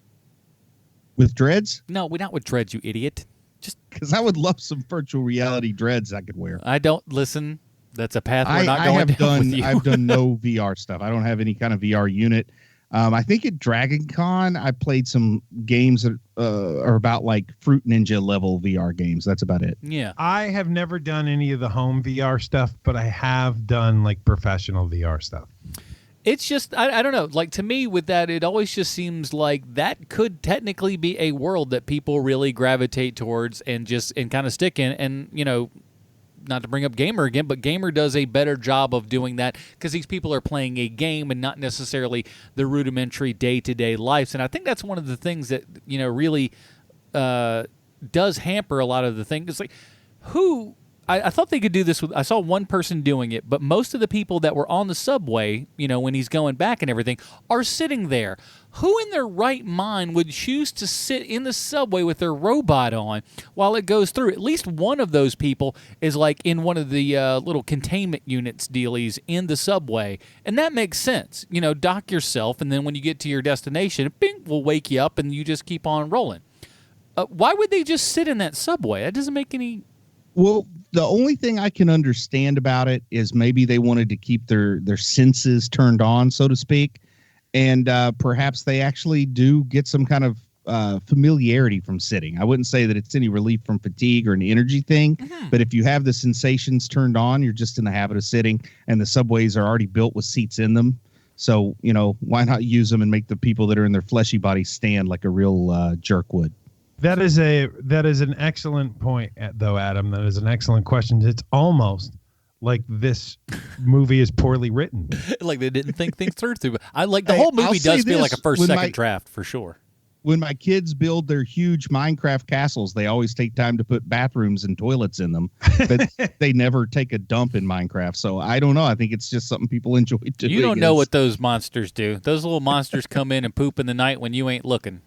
Speaker 3: With dreads?
Speaker 1: No, we're not with dreads, you idiot. Just
Speaker 3: because I would love some virtual reality dreads I could wear.
Speaker 1: I don't listen. That's a path we're not going down with you.
Speaker 3: I've done no VR stuff. I don't have any kind of VR unit. I think at Dragon Con I played some games that are about like Fruit Ninja level VR games. That's about it.
Speaker 1: Yeah.
Speaker 2: I have never done any of the home VR stuff, but I have done like professional VR stuff.
Speaker 1: It's just, I don't know, like to me with that, it always just seems like that could technically be a world that people really gravitate towards and kind of stick in. And, not to bring up Gamer again, but Gamer does a better job of doing that because these people are playing a game and not necessarily the rudimentary day-to-day lives. And I think that's one of the things that, really does hamper a lot of the things. It's like, I thought they could do this I saw one person doing it, but most of the people that were on the subway, when he's going back and everything, are sitting there. Who in their right mind would choose to sit in the subway with their robot on while it goes through? At least one of those people is like in one of the little containment units dealies in the subway. And that makes sense. Dock yourself, and then when you get to your destination, bing, will wake you up and you just keep on rolling. Why would they just sit in that subway? That doesn't make any...
Speaker 3: Well, the only thing I can understand about it is maybe they wanted to keep their senses turned on, so to speak. And perhaps they actually do get some kind of familiarity from sitting. I wouldn't say that it's any relief from fatigue or an energy thing. Mm-hmm. But if you have the sensations turned on, you're just in the habit of sitting. And the subways are already built with seats in them. So, why not use them and make the people that are in their fleshy bodies stand like a real jerk would?
Speaker 2: That is an excellent point, though, Adam. That is an excellent question. It's almost like this movie is poorly written.
Speaker 1: Like they didn't think things through. I like the whole movie does feel like a second draft for sure.
Speaker 3: When my kids build their huge Minecraft castles, they always take time to put bathrooms and toilets in them, but they never take a dump in Minecraft. So I don't know. I think it's just something people enjoy doing.
Speaker 1: You don't know what those monsters do. Those little monsters come in and poop in the night when you ain't looking.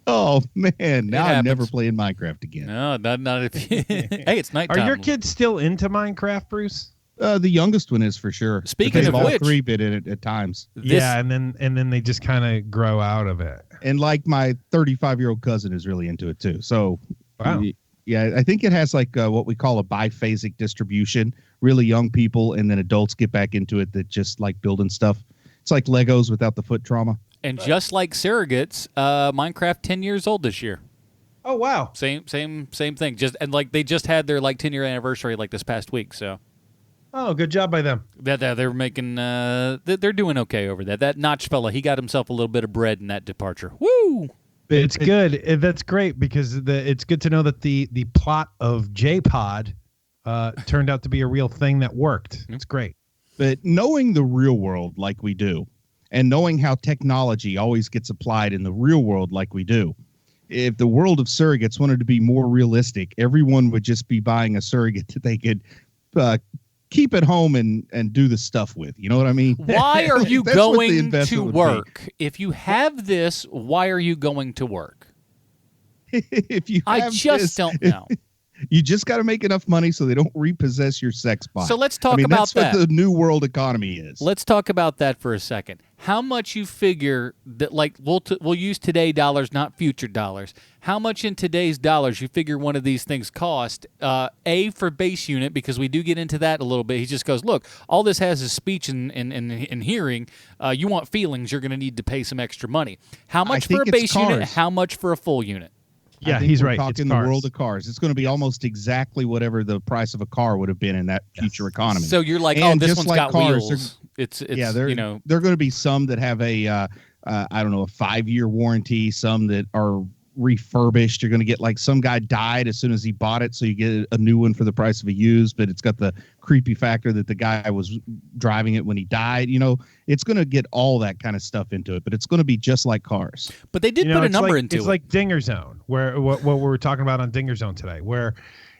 Speaker 3: Oh, man. Now I'm never playing Minecraft again.
Speaker 1: No, not if you... Hey, it's nighttime.
Speaker 2: Are your kids still into Minecraft, Bruce?
Speaker 3: The youngest one is for sure.
Speaker 1: Speaking of which...
Speaker 3: all three bit in it at times.
Speaker 2: Yeah, and then they just kind of grow out of it.
Speaker 3: And like my 35-year-old cousin is really into it, too. So,
Speaker 2: wow.
Speaker 3: Yeah, I think it has like what we call a biphasic distribution. Really young people and then adults get back into it that just like building stuff. It's like Legos without the foot trauma.
Speaker 1: And just like Surrogates, Minecraft 10 years old this year.
Speaker 2: Oh wow.
Speaker 1: Same thing. Just and like they just had their like 10-year anniversary like this past week. So.
Speaker 2: Oh, good job by them.
Speaker 1: They're making. They're doing okay over there. That Notch fella, he got himself a little bit of bread in that departure. Woo!
Speaker 2: It's good. That's great because it's good to know that the plot of J-Pod turned out to be a real thing that worked. It's great.
Speaker 3: But knowing the real world like we do, and knowing how technology always gets applied in the real world like we do, if the world of surrogates wanted to be more realistic, everyone would just be buying a surrogate that they could keep at home and do the stuff with. You know what I mean?
Speaker 1: Why are you
Speaker 3: That's what the
Speaker 1: going
Speaker 3: investment
Speaker 1: to
Speaker 3: would
Speaker 1: work? If you have this, why are you going to work?
Speaker 3: If you
Speaker 1: I
Speaker 3: have
Speaker 1: just
Speaker 3: this,
Speaker 1: don't know.
Speaker 3: You just got to make enough money so they don't repossess your sex bot.
Speaker 1: So let's talk about
Speaker 3: that's what the new world economy is.
Speaker 1: Let's talk about that for a second. How much you figure that, like, we'll use today dollars, not future dollars. How much in today's dollars you figure one of these things cost? A, for base unit, because we do get into that a little bit. He just goes, look, all this has is speech and hearing. You want feelings, you're going to need to pay some extra money. How much for a base unit? How much for a full unit?
Speaker 2: Yeah, he's right.
Speaker 3: Talking the world of cars. It's going to be almost exactly whatever the price of a car would have been in that future economy.
Speaker 1: So you're like,
Speaker 3: and
Speaker 1: this one's
Speaker 3: like
Speaker 1: got
Speaker 3: cars,
Speaker 1: wheels. It's
Speaker 3: yeah, there are going to be some that have a I don't know, a 5-year warranty. Some that are refurbished. You're going to get like some guy died as soon as he bought it, so you get a new one for the price of a used, but it's got the creepy factor that the guy was driving it when he died. You know, it's going to get all that kind of stuff into it, but it's going to be just like cars.
Speaker 1: But they did put a number into it.
Speaker 2: It's like Dinger Zone, where what we were talking about on Dinger Zone today, where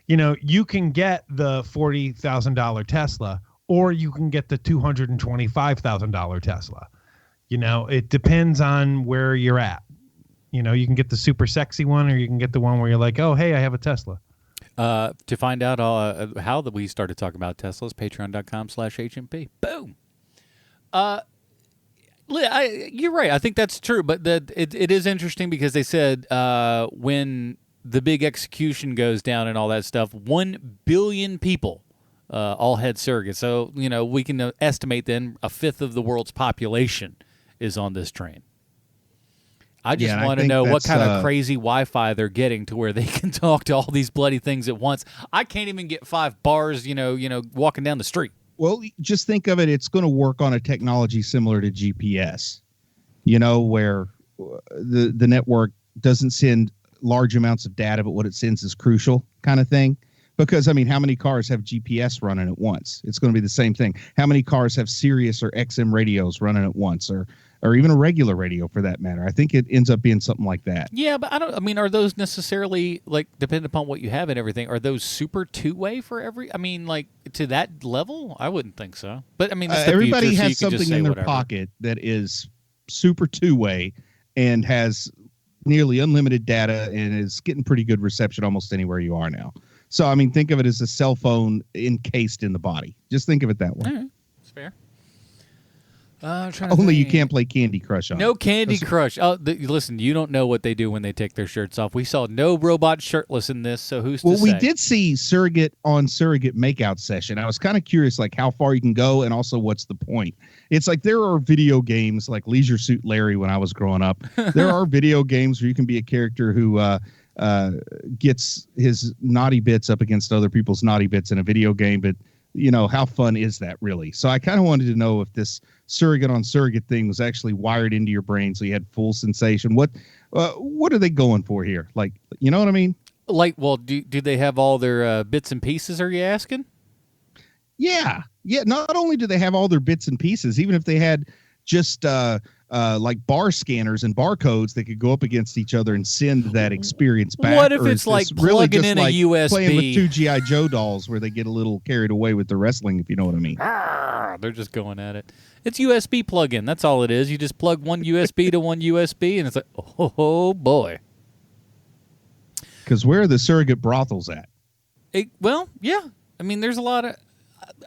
Speaker 2: you can get the $40,000 Tesla, or you can get the $225,000 Tesla. It depends on where you're at. You can get the super sexy one, or you can get the one where you're like, oh, hey, I have a Tesla.
Speaker 1: To find out how that we started talking about Teslas, patreon.com/HMP. Boom. You're right. I think that's true. But it is interesting because they said when the big execution goes down and all that stuff, 1 billion people all had surrogates. So, we can estimate then a fifth of the world's population is on this train. I just want to know what kind of crazy Wi-Fi they're getting to where they can talk to all these bloody things at once. I can't even get 5 bars, walking down the street.
Speaker 3: Well, just think of it. It's going to work on a technology similar to GPS, where the network doesn't send large amounts of data, but what it sends is crucial kind of thing. Because, how many cars have GPS running at once? It's going to be the same thing. How many cars have Sirius or XM radios running at once, or even a regular radio for that matter? I think it ends up being something like that.
Speaker 1: Yeah, but are those necessarily, like, depending upon what you have and everything, are those super two-way for to that level? I wouldn't think so. But, that's the
Speaker 3: everybody
Speaker 1: future,
Speaker 3: has
Speaker 1: so
Speaker 3: something in their
Speaker 1: whatever.
Speaker 3: pocket that is super two-way and has nearly unlimited data and is getting pretty good reception almost anywhere you are now. So, think of it as a cell phone encased in the body. Just think of it that way.
Speaker 1: All right. That's fair.
Speaker 3: Only you can't play Candy Crush on it.
Speaker 1: No Candy Crush. Listen, you don't know what they do when they take their shirts off. We saw no robot shirtless in this, so who's to say?
Speaker 3: Well, we did see surrogate makeout session. I was kind of curious, like, how far you can go and also what's the point. It's like there are video games like Leisure Suit Larry when I was growing up. There are video games where you can be a character who gets his naughty bits up against other people's naughty bits in a video game, but how fun is that really? So I kind of wanted to know if this surrogate on surrogate thing was actually wired into your brain so you had full sensation. What are they going for here? Like, you know what I mean?
Speaker 1: Like, well, do they have all their bits and pieces, are you asking?
Speaker 3: Yeah. Not only do they have all their bits and pieces, even if they had just like bar scanners and barcodes that could go up against each other and send that experience back.
Speaker 1: What if it's like plugging in a USB?
Speaker 3: Playing with 2 G.I. Joe dolls where they get a little carried away with the wrestling, if you know what I mean.
Speaker 1: They're just going at it. It's USB plug-in. That's all it is. You just plug one USB to one USB, and it's like, oh boy.
Speaker 3: Because where are the surrogate brothels at?
Speaker 1: Well, yeah. There's a lot of...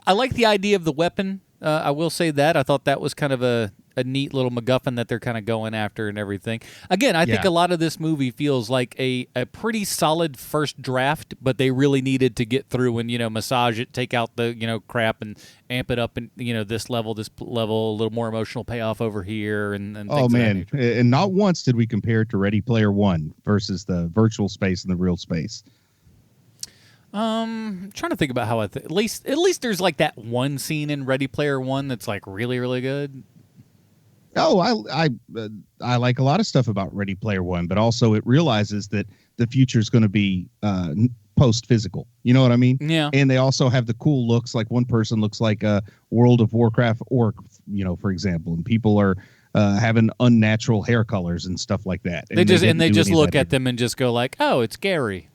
Speaker 1: I like the idea of the weapon. I will say that. I thought that was kind of a a neat little MacGuffin that they're kind of going after and everything. Again, I think a lot of this movie feels like a pretty solid first draft, but they really needed to get through and, massage it, take out the, crap and amp it up and, this level, a little more emotional payoff over here and things
Speaker 3: oh,
Speaker 1: of that
Speaker 3: man.
Speaker 1: nature.
Speaker 3: And not once did we compare it to Ready Player One versus the virtual space and the real space.
Speaker 1: Trying to think about how at least there's like that one scene in Ready Player One that's like really, really good.
Speaker 3: Oh, I like a lot of stuff about Ready Player One, but also it realizes that the future is going to be post-physical. You know what I mean?
Speaker 1: Yeah.
Speaker 3: And they also have the cool looks. Like one person looks like a World of Warcraft orc, for example, and people are having unnatural hair colors and stuff like that.
Speaker 1: They just look at them and just go like, "Oh, it's Gary."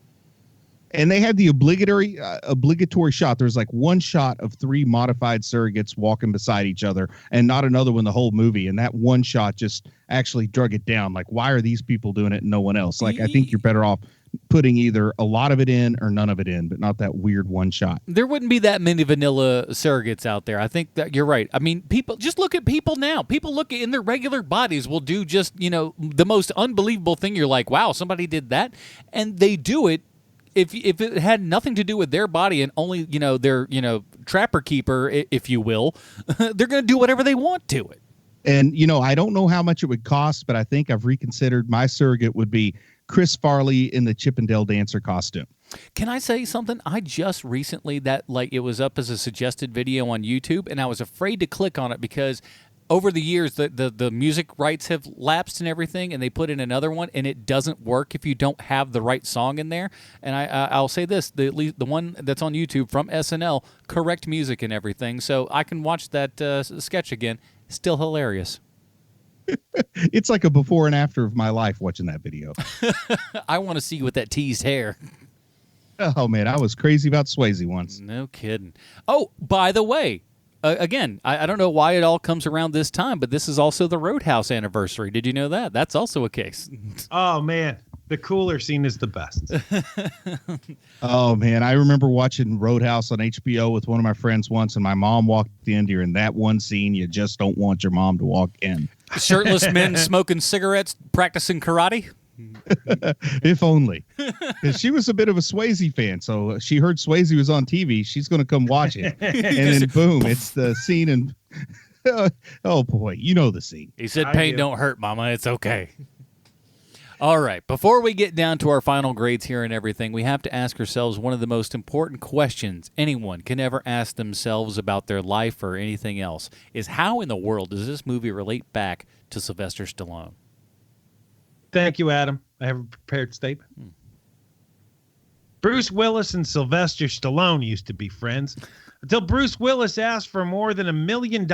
Speaker 3: And they had the obligatory shot. There's like one shot of 3 modified surrogates walking beside each other and not another one the whole movie. And that one shot just actually drug it down. Like, why are these people doing it and no one else? Like, I think you're better off putting either a lot of it in or none of it in, but not that weird one shot.
Speaker 1: There wouldn't be that many vanilla surrogates out there. I think that you're right. I mean, people just look at people now. People look in their regular bodies will do just, the most unbelievable thing. You're like, wow, somebody did that. And they do it. If it had nothing to do with their body and only, their, trapper keeper, if you will, they're going to do whatever they want to it.
Speaker 3: And, I don't know how much it would cost, but I think I've reconsidered. My surrogate would be Chris Farley in the Chippendale Dancer costume.
Speaker 1: Can I say something? I just recently it was up as a suggested video on YouTube, and I was afraid to click on it because over the years, the music rights have lapsed and everything, and they put in another one, and it doesn't work if you don't have the right song in there. And I'll say this, the one that's on YouTube from SNL, correct music and everything, so I can watch that sketch again. Still hilarious.
Speaker 3: It's like a before and after of my life watching that video.
Speaker 1: I want to see you with that teased hair.
Speaker 3: Oh, man, I was crazy about Swayze once.
Speaker 1: No kidding. Oh, by the way, again, I don't know why it all comes around this time, but this is also the Roadhouse anniversary. Did you know that? That's also a case.
Speaker 2: Oh, man. The cooler scene is the best.
Speaker 3: Oh, man. I remember watching Roadhouse on HBO with one of my friends once, and my mom walked in during that one scene. You just don't want your mom to walk in.
Speaker 1: Shirtless men smoking cigarettes, practicing karate?
Speaker 3: If only. She was a bit of a Swayze fan, so she heard Swayze was on TV. She's going to come watch it. And then boom, it's the scene. And oh, boy, you know the scene.
Speaker 1: He said, pain don't hurt, Mama. It's okay. All right. Before we get down to our final grades here and everything, we have to ask ourselves one of the most important questions anyone can ever ask themselves about their life or anything else is how in the world does this movie relate back to Sylvester Stallone?
Speaker 2: Thank you, Adam. I have a prepared statement. Bruce Willis and Sylvester Stallone used to be friends until Bruce Willis asked for more than $1 million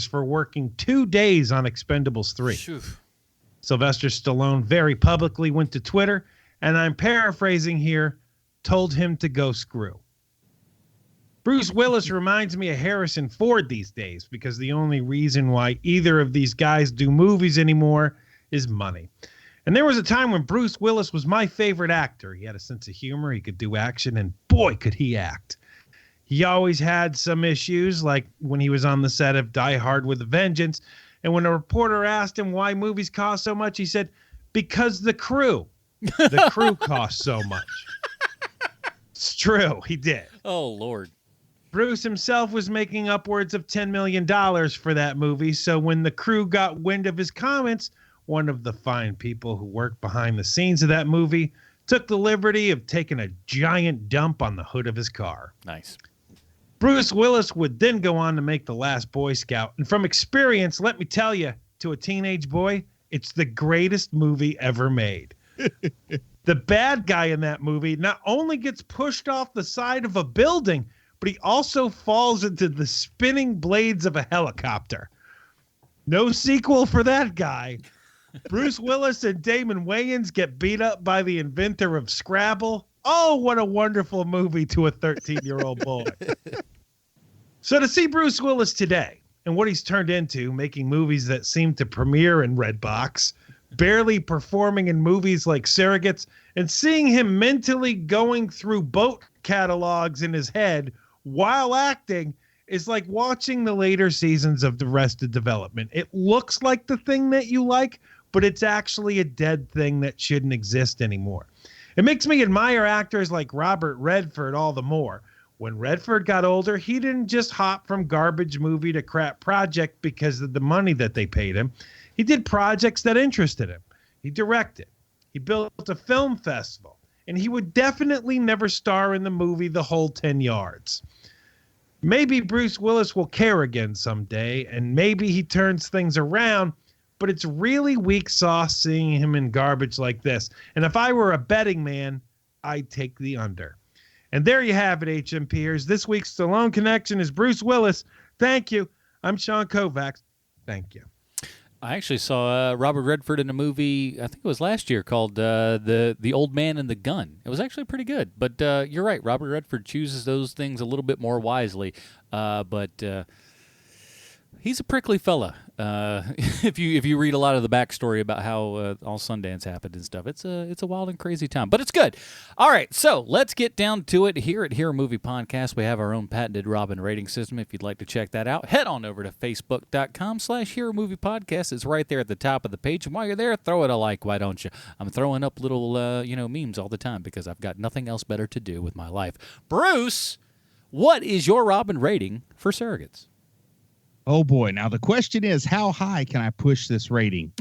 Speaker 2: for working 2 days on Expendables 3. Phew. Sylvester Stallone very publicly went to Twitter, and I'm paraphrasing here, told him to go screw. Bruce Willis reminds me of Harrison Ford these days because the only reason why either of these guys do movies anymore is money. And there was a time when Bruce Willis was my favorite actor. He had a sense of humor, he could do action, and boy, could he act. He always had some issues, like when he was on the set of Die Hard with a Vengeance, and when a reporter asked him why movies cost so much, he said, because the crew. The crew cost so much. It's true, he did.
Speaker 1: Oh, Lord.
Speaker 2: Bruce himself was making upwards of $10 million for that movie, so when the crew got wind of his comments, one of the fine people who worked behind the scenes of that movie took the liberty of taking a giant dump on the hood of his car.
Speaker 1: Nice.
Speaker 2: Bruce Willis would then go on to make The Last Boy Scout. And from experience, let me tell you, to a teenage boy, it's the greatest movie ever made. The bad guy in that movie not only gets pushed off the side of a building, but he also falls into the spinning blades of a helicopter. No sequel for that guy. Bruce Willis and Damon Wayans get beat up by the inventor of Scrabble. Oh, what a wonderful movie to a 13-year-old boy. So to see Bruce Willis today and what he's turned into, making movies that seem to premiere in Redbox, barely performing in movies like Surrogates, and seeing him mentally going through boat catalogs in his head while acting, is like watching the later seasons of Arrested Development. It looks like the thing that you like, but it's actually a dead thing that shouldn't exist anymore. It makes me admire actors like Robert Redford all the more. When Redford got older, he didn't just hop from garbage movie to crap project because of the money that they paid him. He did projects that interested him. He directed. He built a film festival. And he would definitely never star in the movie The Whole 10 Yards. Maybe Bruce Willis will care again someday, and maybe he turns things around, but it's really weak sauce seeing him in garbage like this. And if I were a betting man, I'd take the under. And there you have it, HMPers. This week's Stallone Connection is Bruce Willis. Thank you. I'm Sean Koufax. Thank you.
Speaker 1: I actually saw Robert Redford in a movie, I think it was last year, called The Old Man and the Gun. It was actually pretty good. But you're right, Robert Redford chooses those things a little bit more wisely. But he's a prickly fella. If you read a lot of the backstory about how all Sundance happened and stuff, it's a wild and crazy time, but it's good. All right, so let's get down to it. Here at Hero Movie Podcast, we have our own patented Robin rating system. If you'd like to check that out, head on over to facebook.com/Hero Movie Podcast. It's right there at the top of the page, and while you're there, throw it a like. Why don't you? I'm throwing up little memes all the time because I've got nothing else better to do with my life. Bruce, what is your Robin rating for Surrogates?
Speaker 3: Oh boy. Now the question is, how high can I push this rating?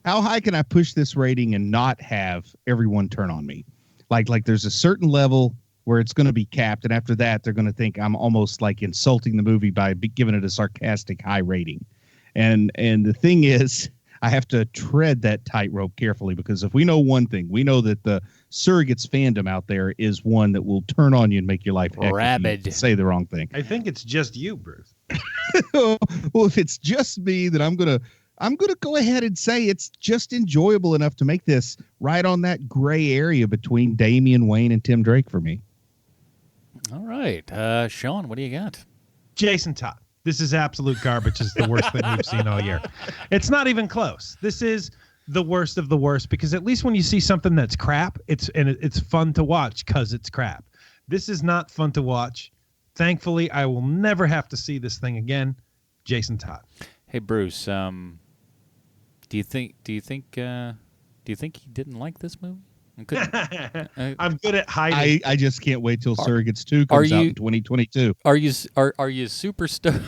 Speaker 3: How high can I push this rating and not have everyone turn on me? Like there's a certain level where it's going to be capped. And after that, they're going to think I'm almost like insulting the movie by giving it a sarcastic high rating. And the thing is, I have to tread that tightrope carefully, because if we know one thing, we know that the Surrogates fandom out there is one that will turn on you and make your life
Speaker 1: rabid.
Speaker 3: If you say the wrong thing.
Speaker 2: I think it's just you, Bruce.
Speaker 3: Well, if it's just me, then I'm gonna go ahead and say it's just enjoyable enough to make this right on that gray area between Damian Wayne and Tim Drake for me.
Speaker 1: All right, Sean, what do you got?
Speaker 2: Jason Todd. This is absolute garbage. It's the worst thing we've seen all year. It's not even close. This is the worst of the worst, because at least when you see something that's crap, it's fun to watch because it's crap. This is not fun to watch. Thankfully, I will never have to see this thing again. Jason Todd.
Speaker 1: Hey Bruce, do you think he didn't like this movie?
Speaker 2: I'm good at hiding.
Speaker 3: I just can't wait till Surrogates 2 comes out in 2022.
Speaker 1: Are you super stoked?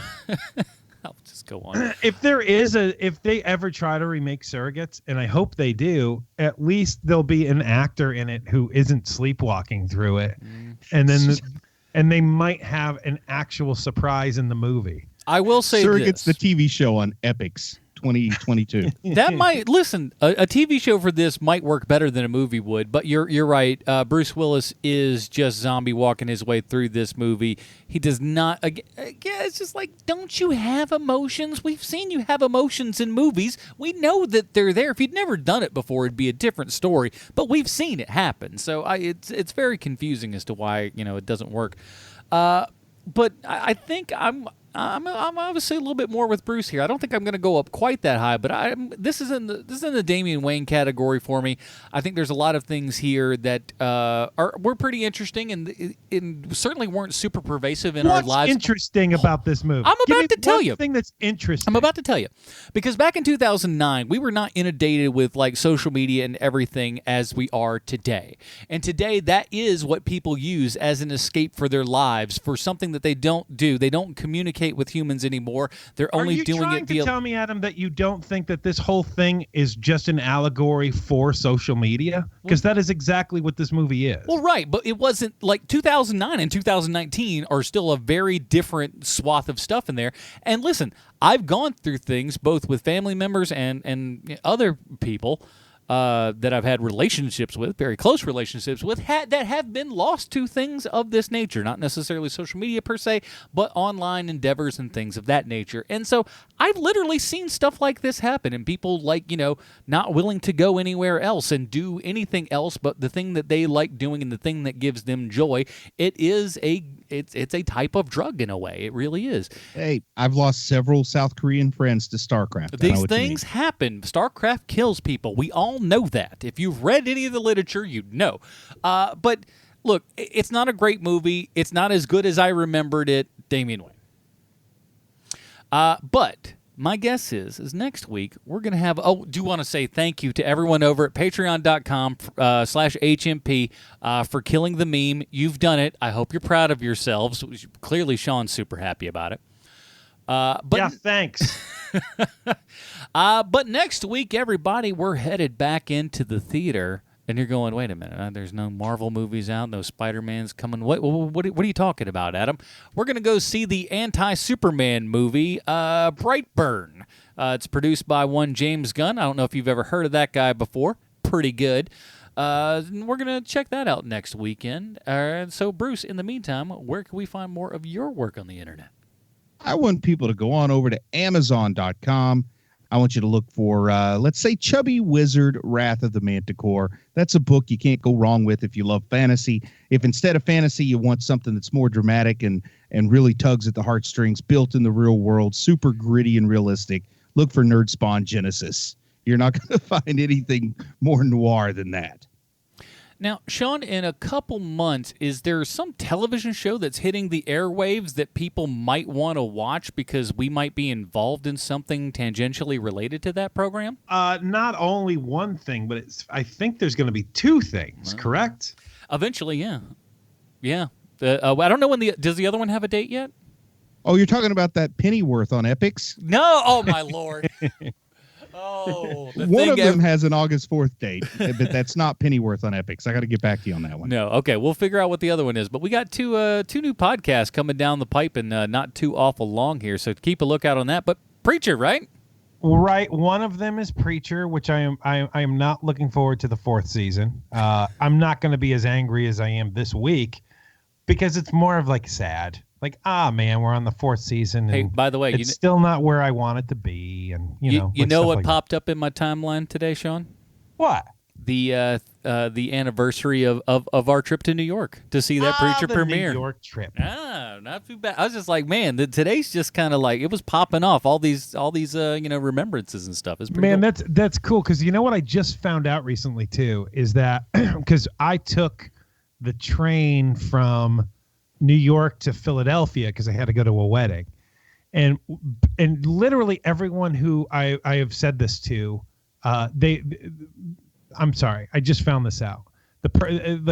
Speaker 1: I'll just go on.
Speaker 2: If they ever try to remake Surrogates, and I hope they do, at least there'll be an actor in it who isn't sleepwalking through it, and they might have an actual surprise in the movie.
Speaker 1: I will say
Speaker 3: Surrogates, the TV show on Epix 2022.
Speaker 1: That might listen. A TV show for this might work better than a movie would. But you're right. Bruce Willis is just zombie walking his way through this movie. He does not. Again, it's just like, don't you have emotions? We've seen you have emotions in movies. We know that they're there. If you'd never done it before, it'd be a different story. But we've seen it happen. So it's very confusing as to why it doesn't work. But I think I'm obviously a little bit more with Bruce here. I don't think I'm going to go up quite that high, but this is in the Damian Wayne category for me. I think there's a lot of things here that were pretty interesting and certainly weren't super pervasive in our lives.
Speaker 2: What's interesting about this movie?
Speaker 1: I'm about to tell you.
Speaker 2: Thing that's interesting.
Speaker 1: I'm about to tell you, because back in 2009, we were not inundated with like social media and everything as we are today. And today, that is what people use as an escape for their lives, for something that they don't do. They don't communicate with humans anymore. They're only doing it via...
Speaker 2: Are you trying to tell me, Adam, that you don't think that this whole thing is just an allegory for social media? Because that is exactly what this movie is.
Speaker 1: Well, right, but it wasn't like 2009 and 2019 are still a very different swath of stuff in there. And listen, I've gone through things both with family members and other people that I've had relationships with, very close relationships with, that have been lost to things of this nature. Not necessarily social media per se, but online endeavors and things of that nature. And so I've literally seen stuff like this happen, and people not willing to go anywhere else and do anything else but the thing that they like doing and the thing that gives them joy. It's a type of drug in a way. It really is.
Speaker 3: Hey, I've lost several South Korean friends to StarCraft.
Speaker 1: These things happen. StarCraft kills people. We all know that. If you've read any of the literature, you'd know. But Look, it's not a great movie. It's not as good as I remembered it. Damian Wayne. But my guess is next week we're going to have, do want to say thank you to everyone over at patreon.com/HMP for killing the meme. You've done it. I hope you're proud of yourselves. Clearly, Sean's super happy about it.
Speaker 2: Yeah, thanks.
Speaker 1: But next week, everybody, we're headed back into the theater. And you're going, wait a minute, there's no Marvel movies out, no Spider-Man's coming. What are you talking about, Adam? We're going to go see the anti-Superman movie, Brightburn. It's produced by one James Gunn. I don't know if you've ever heard of that guy before. Pretty good. We're going to check that out next weekend. So, Bruce, in the meantime, where can we find more of your work on the internet?
Speaker 3: I want people to go on over to Amazon.com. I want you to look for, let's say, Chubby Wizard, Wrath of the Manticore. That's a book you can't go wrong with if you love fantasy. If instead of fantasy, you want something that's more dramatic and really tugs at the heartstrings, built in the real world, super gritty and realistic, look for Nerdspawn Genesis. You're not going to find anything more noir than that.
Speaker 1: Now, Sean, in a couple months, is there some television show that's hitting the airwaves that people might want to watch because we might be involved in something tangentially related to that program?
Speaker 2: Not only one thing, but I think there's going to be two things, correct?
Speaker 1: Eventually, yeah. Yeah. I don't know does the other one have a date yet?
Speaker 3: Oh, you're talking about that Pennyworth on Epix?
Speaker 1: No. Oh, my Lord.
Speaker 3: One of them has an August 4th date, but that's not Pennyworth on Epix. I got to get back to you on that one.
Speaker 1: No, okay, we'll figure out what the other one is. But we got two new podcasts coming down the pipe and not too awful long here, so keep a lookout on that. But Preacher, right?
Speaker 2: Right. One of them is Preacher, which I am not looking forward to the fourth season. I'm not going to be as angry as I am this week because it's more of like sad. Like, man, we're on the fourth season. And
Speaker 1: hey, by the way,
Speaker 2: it's still not where I want it to be. And you know
Speaker 1: what
Speaker 2: like
Speaker 1: popped up in my timeline today, Sean?
Speaker 2: What?
Speaker 1: The anniversary of our trip to New York to see that Preacher premiere.
Speaker 2: New York trip.
Speaker 1: Not too bad. I was just like, man, today's just kind of like it was popping off all these remembrances and stuff. It's pretty
Speaker 2: man,
Speaker 1: cool.
Speaker 2: that's cool because you know what I just found out recently too is that because I took the train from New York to Philadelphia because I had to go to a wedding, and literally everyone who I have said this to, I'm sorry, I just found this out.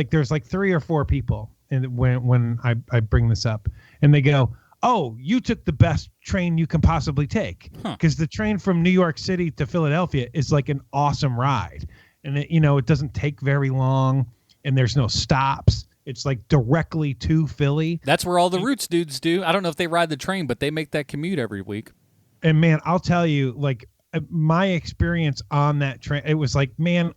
Speaker 2: There's like 3 or 4 people, and when I bring this up, and they go, "Oh, you took the best train you can possibly take," because the train from New York City to Philadelphia is like an awesome ride, and it doesn't take very long, and there's no stops. It's like directly to Philly.
Speaker 1: That's where all the Roots dudes do. I don't know if they ride the train, but they make that commute every week.
Speaker 2: And man, I'll tell you, like my experience on that train, it was like, man,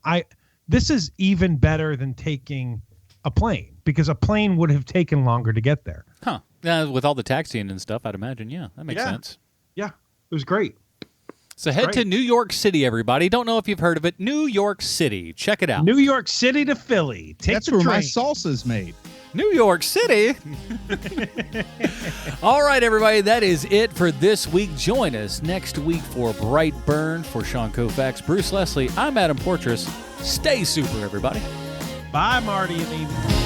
Speaker 2: this is even better than taking a plane because a plane would have taken longer to get there.
Speaker 1: Huh. With all the taxiing and stuff, I'd imagine. Yeah, that makes sense.
Speaker 2: Yeah, it was great.
Speaker 1: So head to New York City, everybody. Don't know if you've heard of it. New York City. Check it out.
Speaker 2: New York City to Philly.
Speaker 3: That's where my salsa's made.
Speaker 1: New York City. All right, everybody. That is it for this week. Join us next week for Brightburn. For Sean Koufax, Bruce Leslie, I'm Adam Portrais. Stay super, everybody.
Speaker 2: Bye, Marty and Eve.